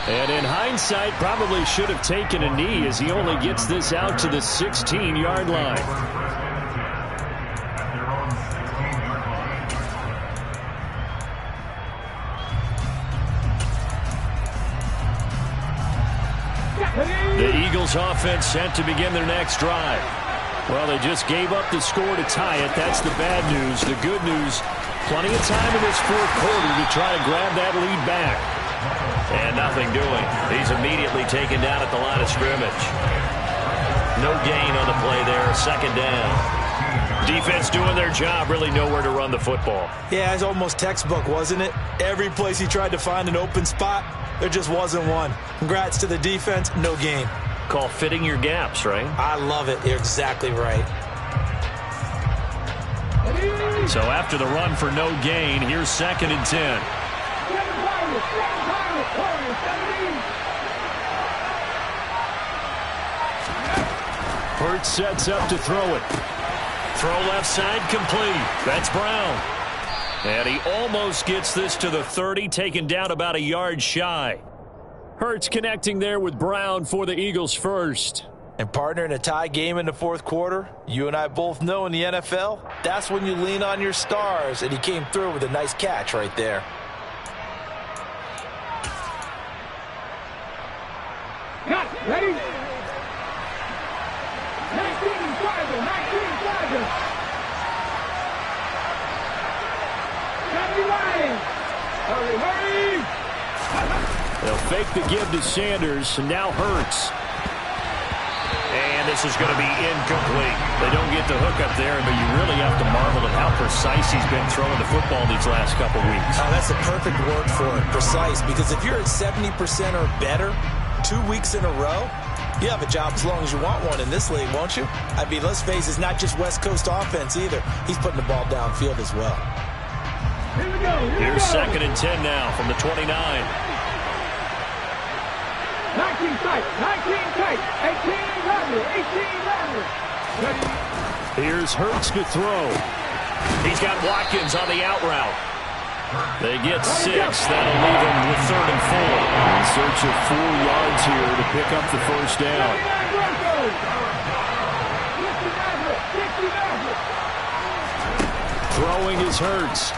And in hindsight, probably should have taken a knee as he only gets this out to the 16-yard line. The Eagles offense set to begin their next drive. Well, they just gave up the score to tie it. That's the bad news. The good news, plenty of time in this 4th quarter to try to grab that lead back. And nothing doing. He's immediately taken down at the line of scrimmage. No gain on the play there. 2nd down. Defense doing their job. Really nowhere to run the football. Yeah, it's almost textbook, wasn't it? Every place he tried to find an open spot, there just wasn't one. Congrats to the defense. No gain. Call fitting your gaps, right? I love it. You're exactly right. So after the run for no gain, here's 2nd and 10. Hurts sets up to throw it. Throw left side complete. That's Brown. And he almost gets this to the 30, taken down about a yard shy. Hurts connecting there with Brown for the Eagles first. And partner, in a tie game in the 4th quarter, you and I both know in the NFL, that's when you lean on your stars, and he came through with a nice catch right there. Cut, ready? 19 driver, 19 driver. Hurry, hurry! They'll fake the give to Sanders, and now Hurts. And this is going to be incomplete. They don't get the hook up there, but you really have to marvel at how precise he's been throwing the football these last couple weeks. Oh, that's the perfect word for it, precise, because if you're at 70% or better 2 weeks in a row, you have a job as long as you want one in this league, won't you? I mean, let's face it, it's not just West Coast offense either. He's putting the ball downfield as well. Here we go, Here's 2nd and 10 now from the 29. 19 tight, 18 driver, 18 driver. Here's Hurts to throw. He's got Watkins on the out route. They get 6. That'll leave him with 3rd and 4. In search of 4 yards here to pick up the 1st down. Throwing is Hurts.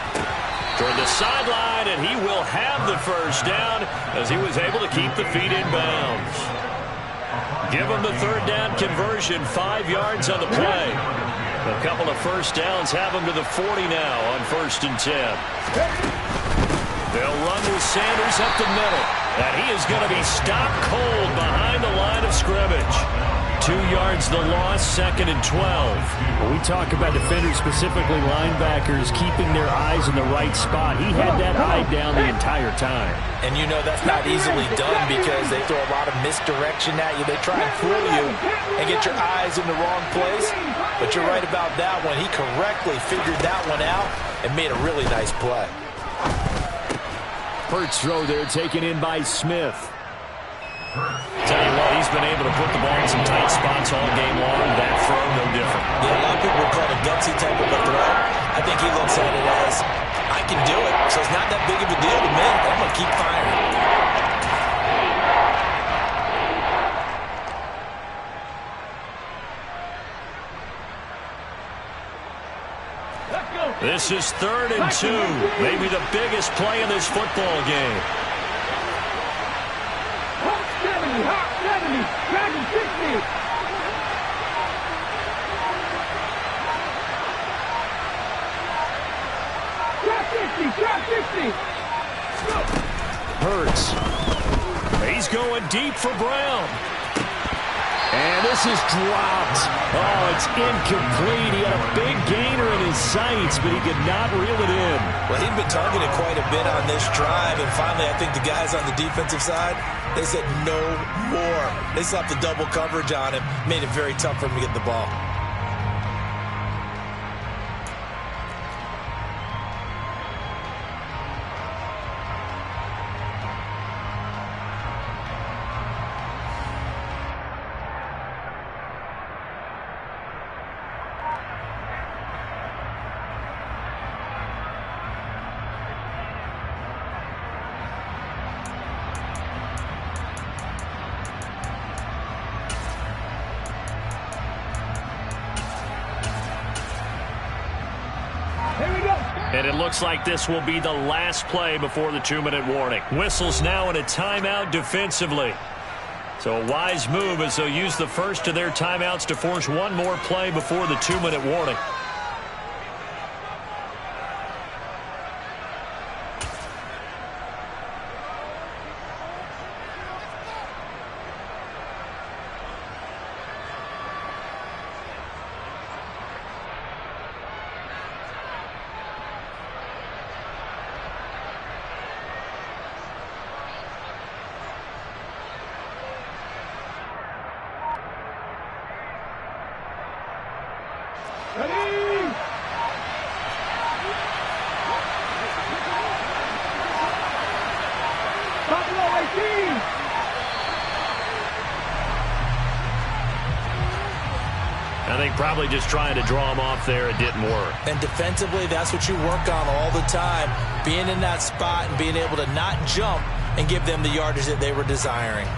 Toward the sideline, and he will have the 1st down as he was able to keep the feet in bounds. Give him the 3rd down conversion, 5 yards on the play. A couple of 1st downs have him to the 40 now on 1st and 10. They'll run with Sanders up the middle, and he is going to be stopped cold behind the line of scrimmage. 2 yards the loss, 2nd and 12. When we talk about defenders, specifically linebackers, keeping their eyes in the right spot, he had that eye down the entire time. And you know that's not easily done because they throw a lot of misdirection at you. They try and fool you and get your eyes in the wrong place. But you're right about that one. He correctly figured that one out and made a really nice play. Hurts throw there taken in by Smith. Tell you what, he's been able to put the ball in some tight spots all game long. That throw, no different. Yeah, a lot of people would call it a gutsy type of a throw. I think he looks at it as, I can do it, so it's not that big of a deal to me. I'm going to keep firing. This is 3rd and 2. Maybe the biggest play in this football game. Hurts. He's going deep for Brown. And this is dropped. Oh, it's incomplete. He had a big gainer in his sights, but he could not reel it in. Well, he'd been targeted quite a bit on this drive, and finally I think the guys on the defensive side, they said no more. They slapped the double coverage on him, made it very tough for him to get the ball. And it looks like this will be the last play before the 2-minute warning. Whistles now in a timeout defensively. So a wise move as they'll use the first of their timeouts to force one more play before the 2-minute warning. I think probably just trying to draw him off there. It didn't work. And defensively, that's what you work on all the time. Being in that spot and being able to not jump and give them the yardage that they were desiring.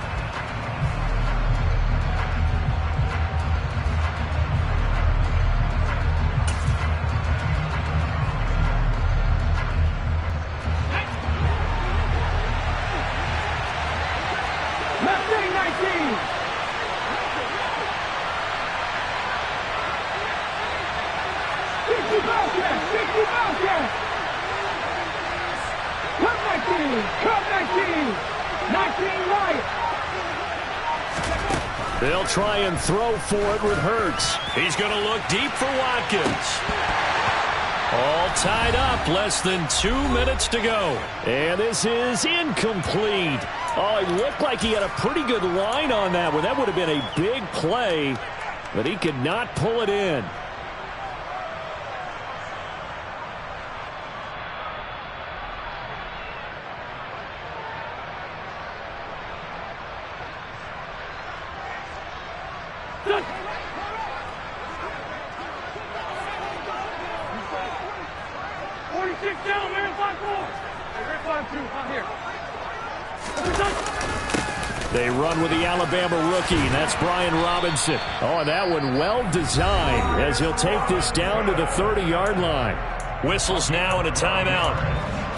They'll try and throw for it with Hurts. He's going to look deep for Watkins. All tied up, less than 2 minutes to go. And this is incomplete. Oh, it looked like he had a pretty good line on that one. That would have been a big play, but he could not pull it in. They run with the Alabama rookie, and that's Brian Robinson. Oh, and that one well designed as he'll take this down to the 30-yard line. Whistles now in a timeout.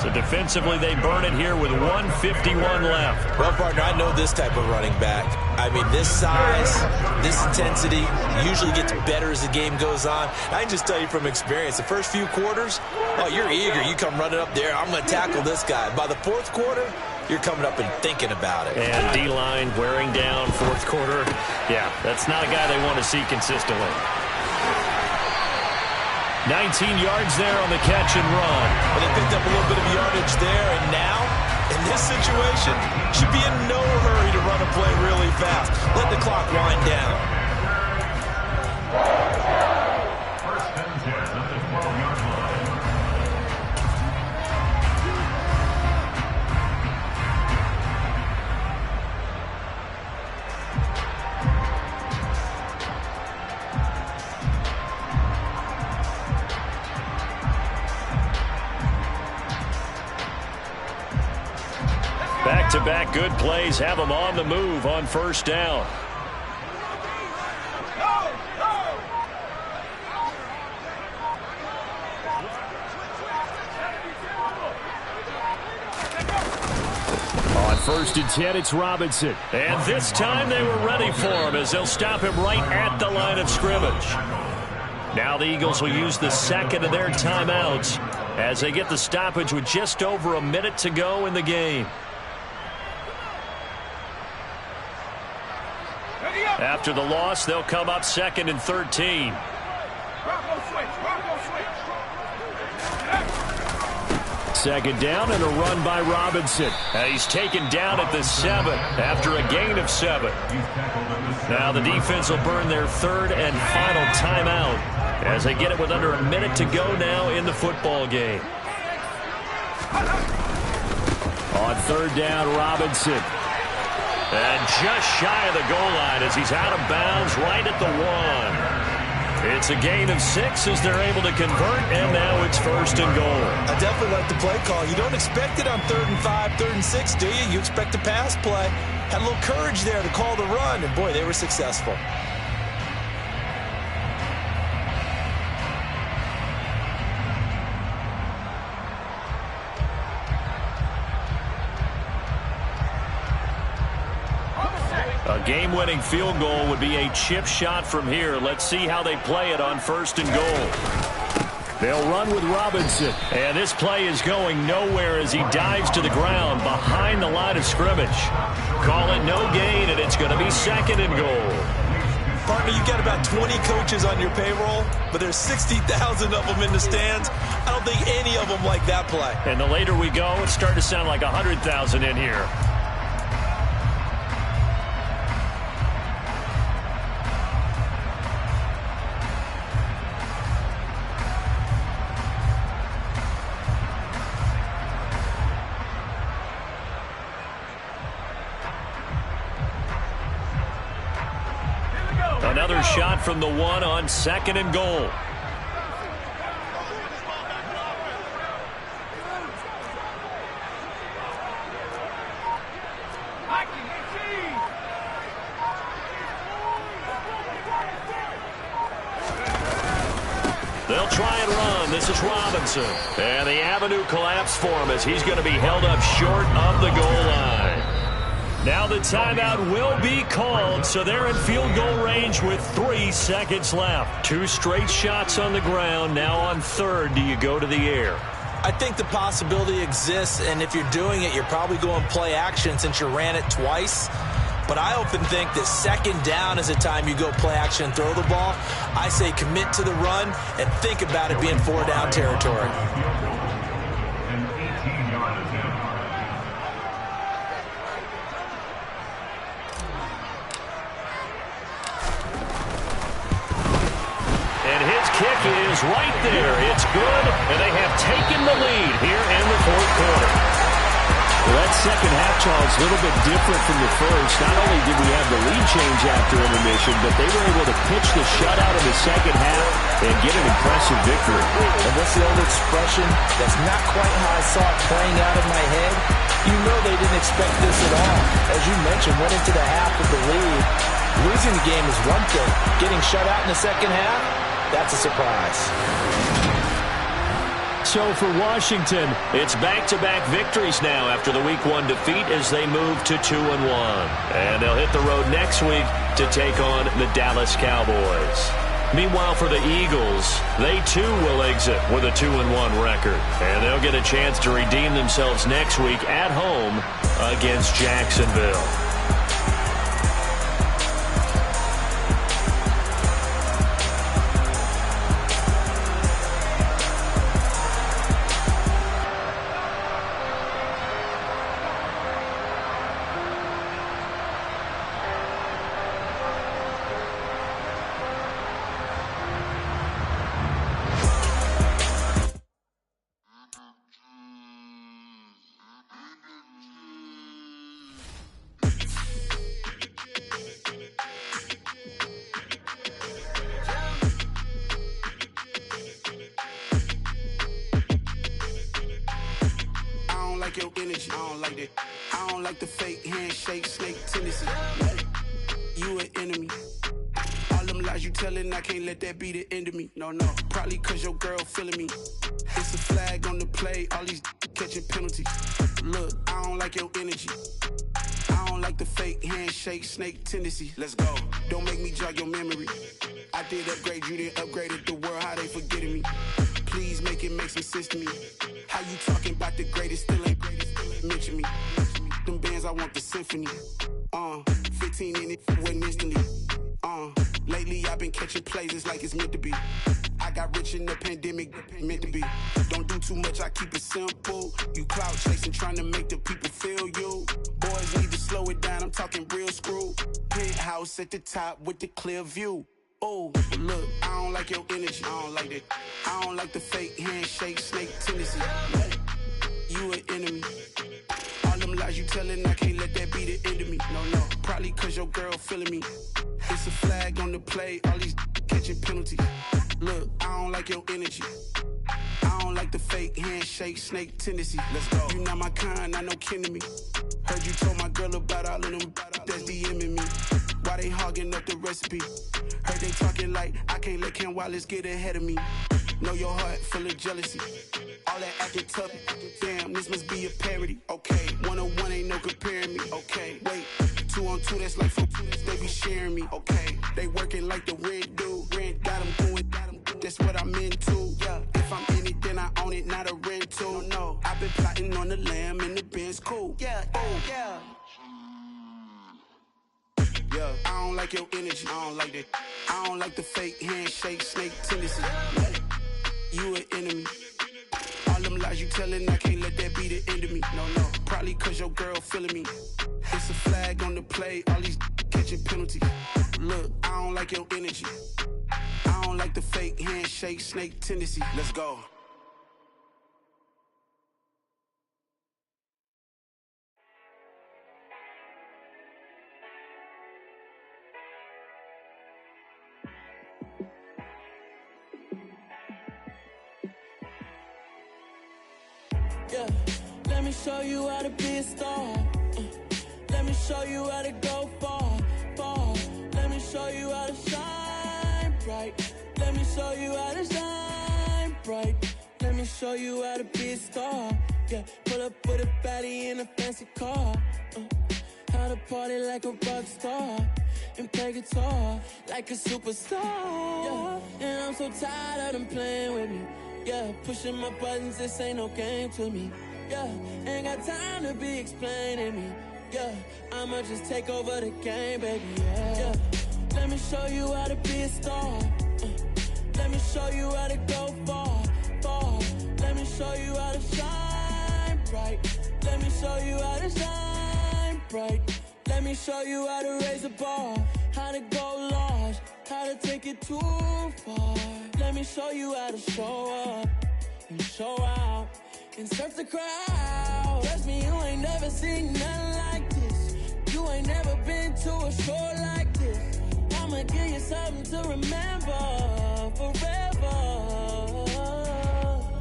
So defensively, they burn it here with 1:51 left. Well, partner, I know this type of running back. I mean, this size, this intensity usually gets better as the game goes on. I can just tell you from experience, the first few quarters, oh, you're eager. You come running up there, I'm going to tackle this guy. By the fourth quarter, you're coming up and thinking about it. And D-line wearing down fourth quarter. Yeah, that's not a guy they want to see consistently. 19 yards there on the catch and run. Well, they picked up a little bit of yardage there, and now, in this situation, should be in no hurry to run a play really fast. Let the clock wind down. First and 10 at the 12-yard line. Back-to-back good plays have them on the move on first down. first and 10, it's Robinson. And this time they were ready for him as they'll stop him right at the line of scrimmage. Now the Eagles will use the second of their timeouts as they get the stoppage with just over a minute to go in the game. After the loss, they'll come up 2nd and 13. Second down and a run by Robinson. He's taken down at the 7 after a gain of 7. Now the defense will burn their third and final timeout as they get it with under a minute to go now in the football game. On third down, Robinson. And just shy of the goal line as he's out of bounds right at the 1. It's a gain of 6 as they're able to convert, and now it's 1st and goal. I definitely like the play call. You don't expect it on 3rd and 5, 3rd and 6, do you? You expect a pass play. Had a little courage there to call the run, and boy, they were successful. A game-winning field goal would be a chip shot from here. Let's see how they play it on 1st and goal. They'll run with Robinson. And this play is going nowhere as he dives to the ground behind the line of scrimmage. Call it no gain, and it's going to be 2nd and goal. Partner, you've got about 20 coaches on your payroll, but there's 60,000 of them in the stands. I don't think any of them like that play. And the later we go, it's starting to sound like 100,000 in here. Another shot from the 1 on 2nd and goal. They'll try and run. This is Robinson. And the avenue collapsed for him as he's going to be held up short of the goal line. Now the timeout will be called, so they're in field goal range with 3 seconds left. 2 straight shots on the ground. Now on 3rd, do you go to the air? I think the possibility exists, and if you're doing it, you're probably going play action since you ran it twice. But I often think that 2nd down is the time you go play action and throw the ball. I say commit to the run and think about it being 4-down territory. Kick is right there. It's good, and they have taken the lead here in the 4th quarter. Well, that second half, Charles, a little bit different from the first. Not only did we have the lead change after intermission, but they were able to pitch the shutout in the second half and get an impressive victory. And what's the old expression? That's not quite how I saw it playing out in my head. You know they didn't expect this at all. As you mentioned, went into the half with the lead. Losing the game is one thing. Getting shut out in the second half, that's a surprise. So for Washington, it's back-to-back victories now after the Week 1 defeat as they move to 2-1. And they'll hit the road next week to take on the Dallas Cowboys. Meanwhile, for the Eagles, they too will exit with a 2-1 record. And they'll get a chance to redeem themselves next week at home against Jacksonville. them lies you telling, I can't let that be the end of me. No, probably cause your girl feeling me. It's a flag on the play, all these catching penalties. Look, I don't like your energy. I don't like the fake handshake, snake tendency. Let's go. Don't make me jog your memory. I did upgrade, you didn't upgrade it. The world, how they forgetting me. Please make it make some sense to me. How you talking about the greatest, still ain't mention me. Them bands, I want the symphony. 15 in it, wasn't instantly. Lately I've been catching plays, it's like it's meant to be. I got rich in the pandemic, meant to be. Don't do too much, I keep it simple. You clout chasing, trying to make the people feel you. Boys need to slow it down, I'm talking real screw. Penthouse at the top with the clear view. Oh, look, I don't like your energy, I don't like that. I don't like the fake handshake, snake tendency. You an enemy. All them lies you telling, I can't let that be the end of me. No, probably cause your girl feeling me. It's a flag on the play, all these catching penalties. Look, I don't like your energy. I don't like the fake handshake, snake tendency. Let's go. You not my kind, I know kin to me. Heard you told my girl about all of them that's DMing me. Why they hogging up the recipe? Heard they talking like I can't let Ken Wallace get ahead of me. Know your heart full of jealousy. All that acting tough, damn, this must be a parody. Okay, 1-on-1 ain't no comparing me. Okay, wait, 2-on-2, that's like 4-2, they be sharing me. Okay, they working like the rent do. Rent got them going, that's what I'm into. Yeah, if I'm in it, then I own it, not a rental. No, I've been plotting on the lamb and the Benz cool. Yeah, oh, yeah. Yeah, I don't like your energy, I don't like that. I don't like the fake handshake, snake tendency. You an enemy. All them lies you telling, I can't let that be the end of me. No, probably cause your girl feeling me. It's a flag on the play, all these catching penalties. Look, I don't like your energy. I don't like the fake handshake, snake tendency. Let's go. Yeah, let me show you how to be a star. Let me show you how to go far, far. Let me show you how to shine bright. Let me show you how to shine bright. Let me show you how to be a star. Yeah, pull up with a baddie in a fancy car. How to party like a rock star and play guitar like a superstar. Yeah, and I'm so tired of them playing with me. Yeah, pushing my buttons, this ain't no game to me. Yeah, ain't got time to be explaining me. Yeah, I'ma just take over the game, baby. Yeah, let me show you how to be a star. Let me show you how to go far, far. Let me show you how to shine bright. Let me show you how to shine bright. Let me show you how to raise the bar, how to go large, how to take it too far. Let me show you how to show up and show out and surf the crowd. Trust me, you ain't never seen nothing like this. You ain't never been to a show like this. I'ma give you something to remember forever.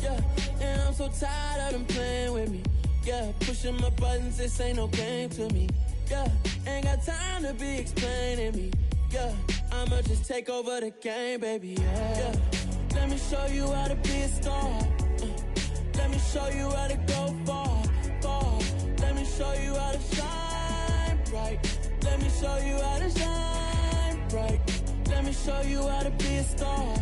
Yeah, and I'm so tired of them playing with me. Yeah, pushing my buttons, this ain't no game to me. Yeah, ain't got time to be explaining me. Yeah, I'ma just take over the game, baby. Yeah, let me show you how to be a star. Let me show you how to go far, far. Let me show you how to shine bright. Let me show you how to shine bright. Let me show you how to be a star.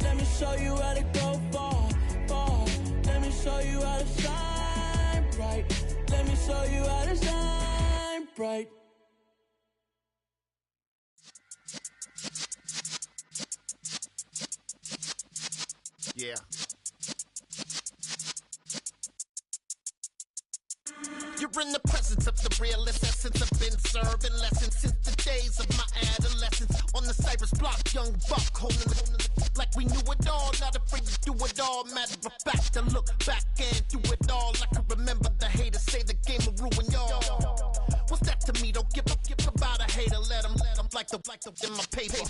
Let me show you how to go far, far. Let me show you how to shine bright. Let me show you how to shine bright. Yeah. You're in the presence of the realest essence. I've been serving lessons since the days of my adolescence. On the Cypress block, young buck holding it like we knew it all. Not afraid to do it all. Matter of fact, to look back and do it all. I can remember the haters say the game will ruin y'all. What's that to me? Don't give about a hater. Let them like the in my paper.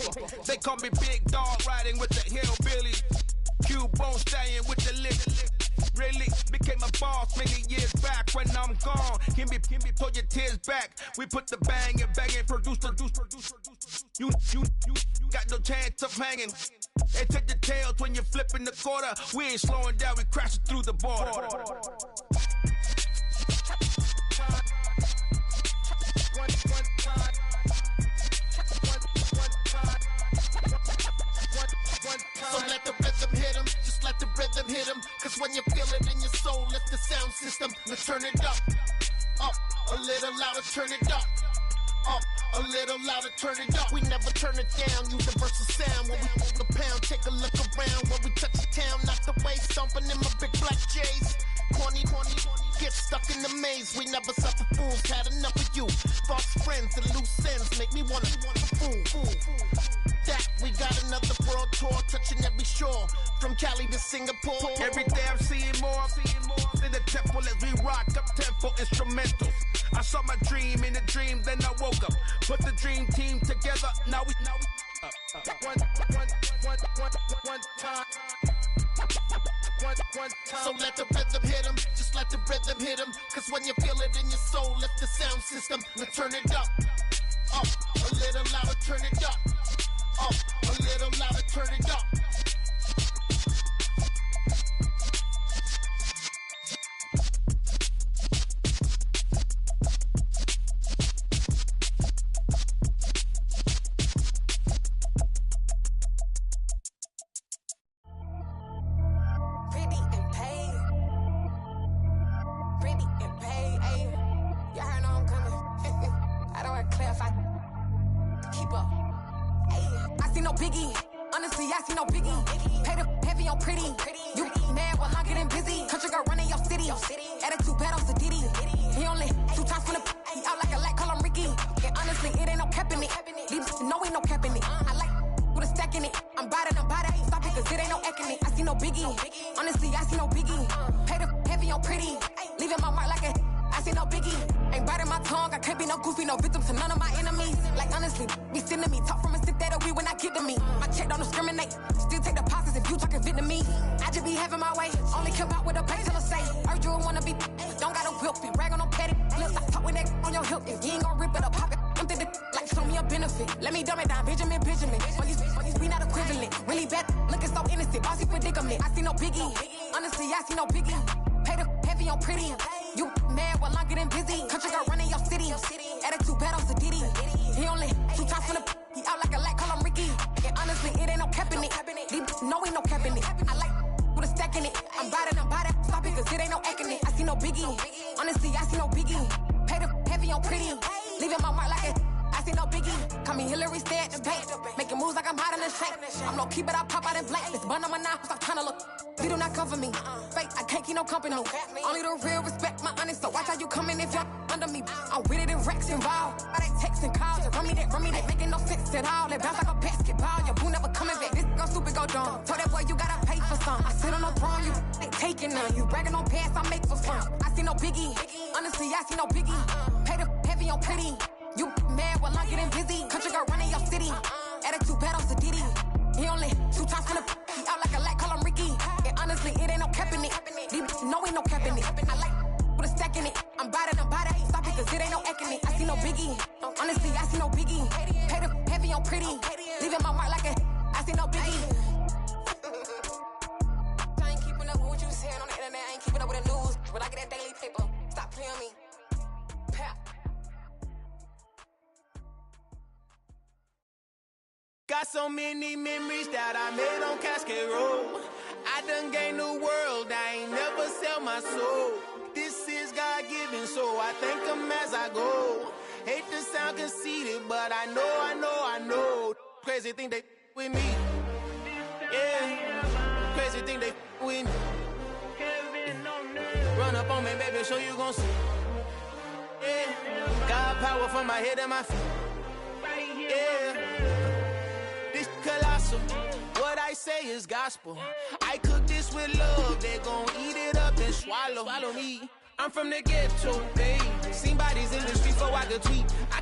They call me Big Dog, riding with the hillbillies. Cube bone stallion with the lick. really became a boss many years back. When I'm gone, can be pull your tears back. We put the bang and produce. You got no chance of hanging. They take the tails when you're flipping the quarter. We ain't slowing down, we crashing through the border. So let the rhythm hit him, just let the rhythm hit him. Cause when you feel it in your soul, lift the sound system. Now turn it up, a little louder, turn it up. A little louder, turn it up. We never turn it down, universal sound. When we move the pound, take a look around. When we touch the town, knock the way, stomping in my big black J's. Corny, get stuck in the maze. We never suffer fools, had enough of you. False friends and loose ends make me wanna fool. That we got another world tour, touching every shore, from Cali to Singapore. Every day I'm seeing more in the temple as we rock up tempo instrumentals. I saw my dream in a dream, then I woke up. Put the dream team together, now we one time. So let the rhythm hit him, just let the rhythm hit him. Cause when you feel it in your soul, lift the sound system. Now turn it up, a little louder, turn it up. A little louder, turn it up. Only the real respect my honest, so watch how you coming if you're under me. I'm with it in Rex involved. All they texting calls, and run me that making no sense at all. They bounce like a basketball, your boo never coming back. This go stupid, go dumb. Told that boy you gotta pay for some. I sit on the throne, you they taking none. You bragging on past, I make for fun. I see no biggie, honestly I see no biggie. Pay the heavy on pretty. You mad while I'm getting busy. Country girl running your city. Attitude bad on Sadiddy. He only 2 times from the he out like a light, call him Ricky. And honestly, it ain't no cap in it. No, ain't no cap in it. I like with a stack in it. I'm bout it. Stop it, cause it ain't no acting it. I see no biggie. Honestly, I see no biggie. Pay the heavy on pretty. Leaving my mark like I see no biggie. I ain't keeping up with what you saying on the internet. I ain't keeping up with the news. But I get that daily paper. Stop playing me. Got so many memories that I made on Cascade Road. I done gained the world, I ain't never sell my soul. This is God-given, so I thank him as I go. Hate to sound conceited, but I know. Crazy thing they with me. Yeah, crazy thing they with me. Run up on me, baby, so you gon' see. Yeah, got power from my head and my feet. Yeah. Colossal, what I say is gospel. I cook this with love, they gon' eat it up and swallow me. I'm from the ghetto, baby. Seen bodies in the streets before I could tweet. I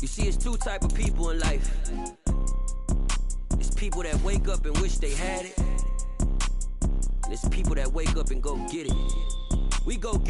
You see, it's two type of people in life. It's people that wake up and wish they had it. And it's people that wake up and go get it. We go get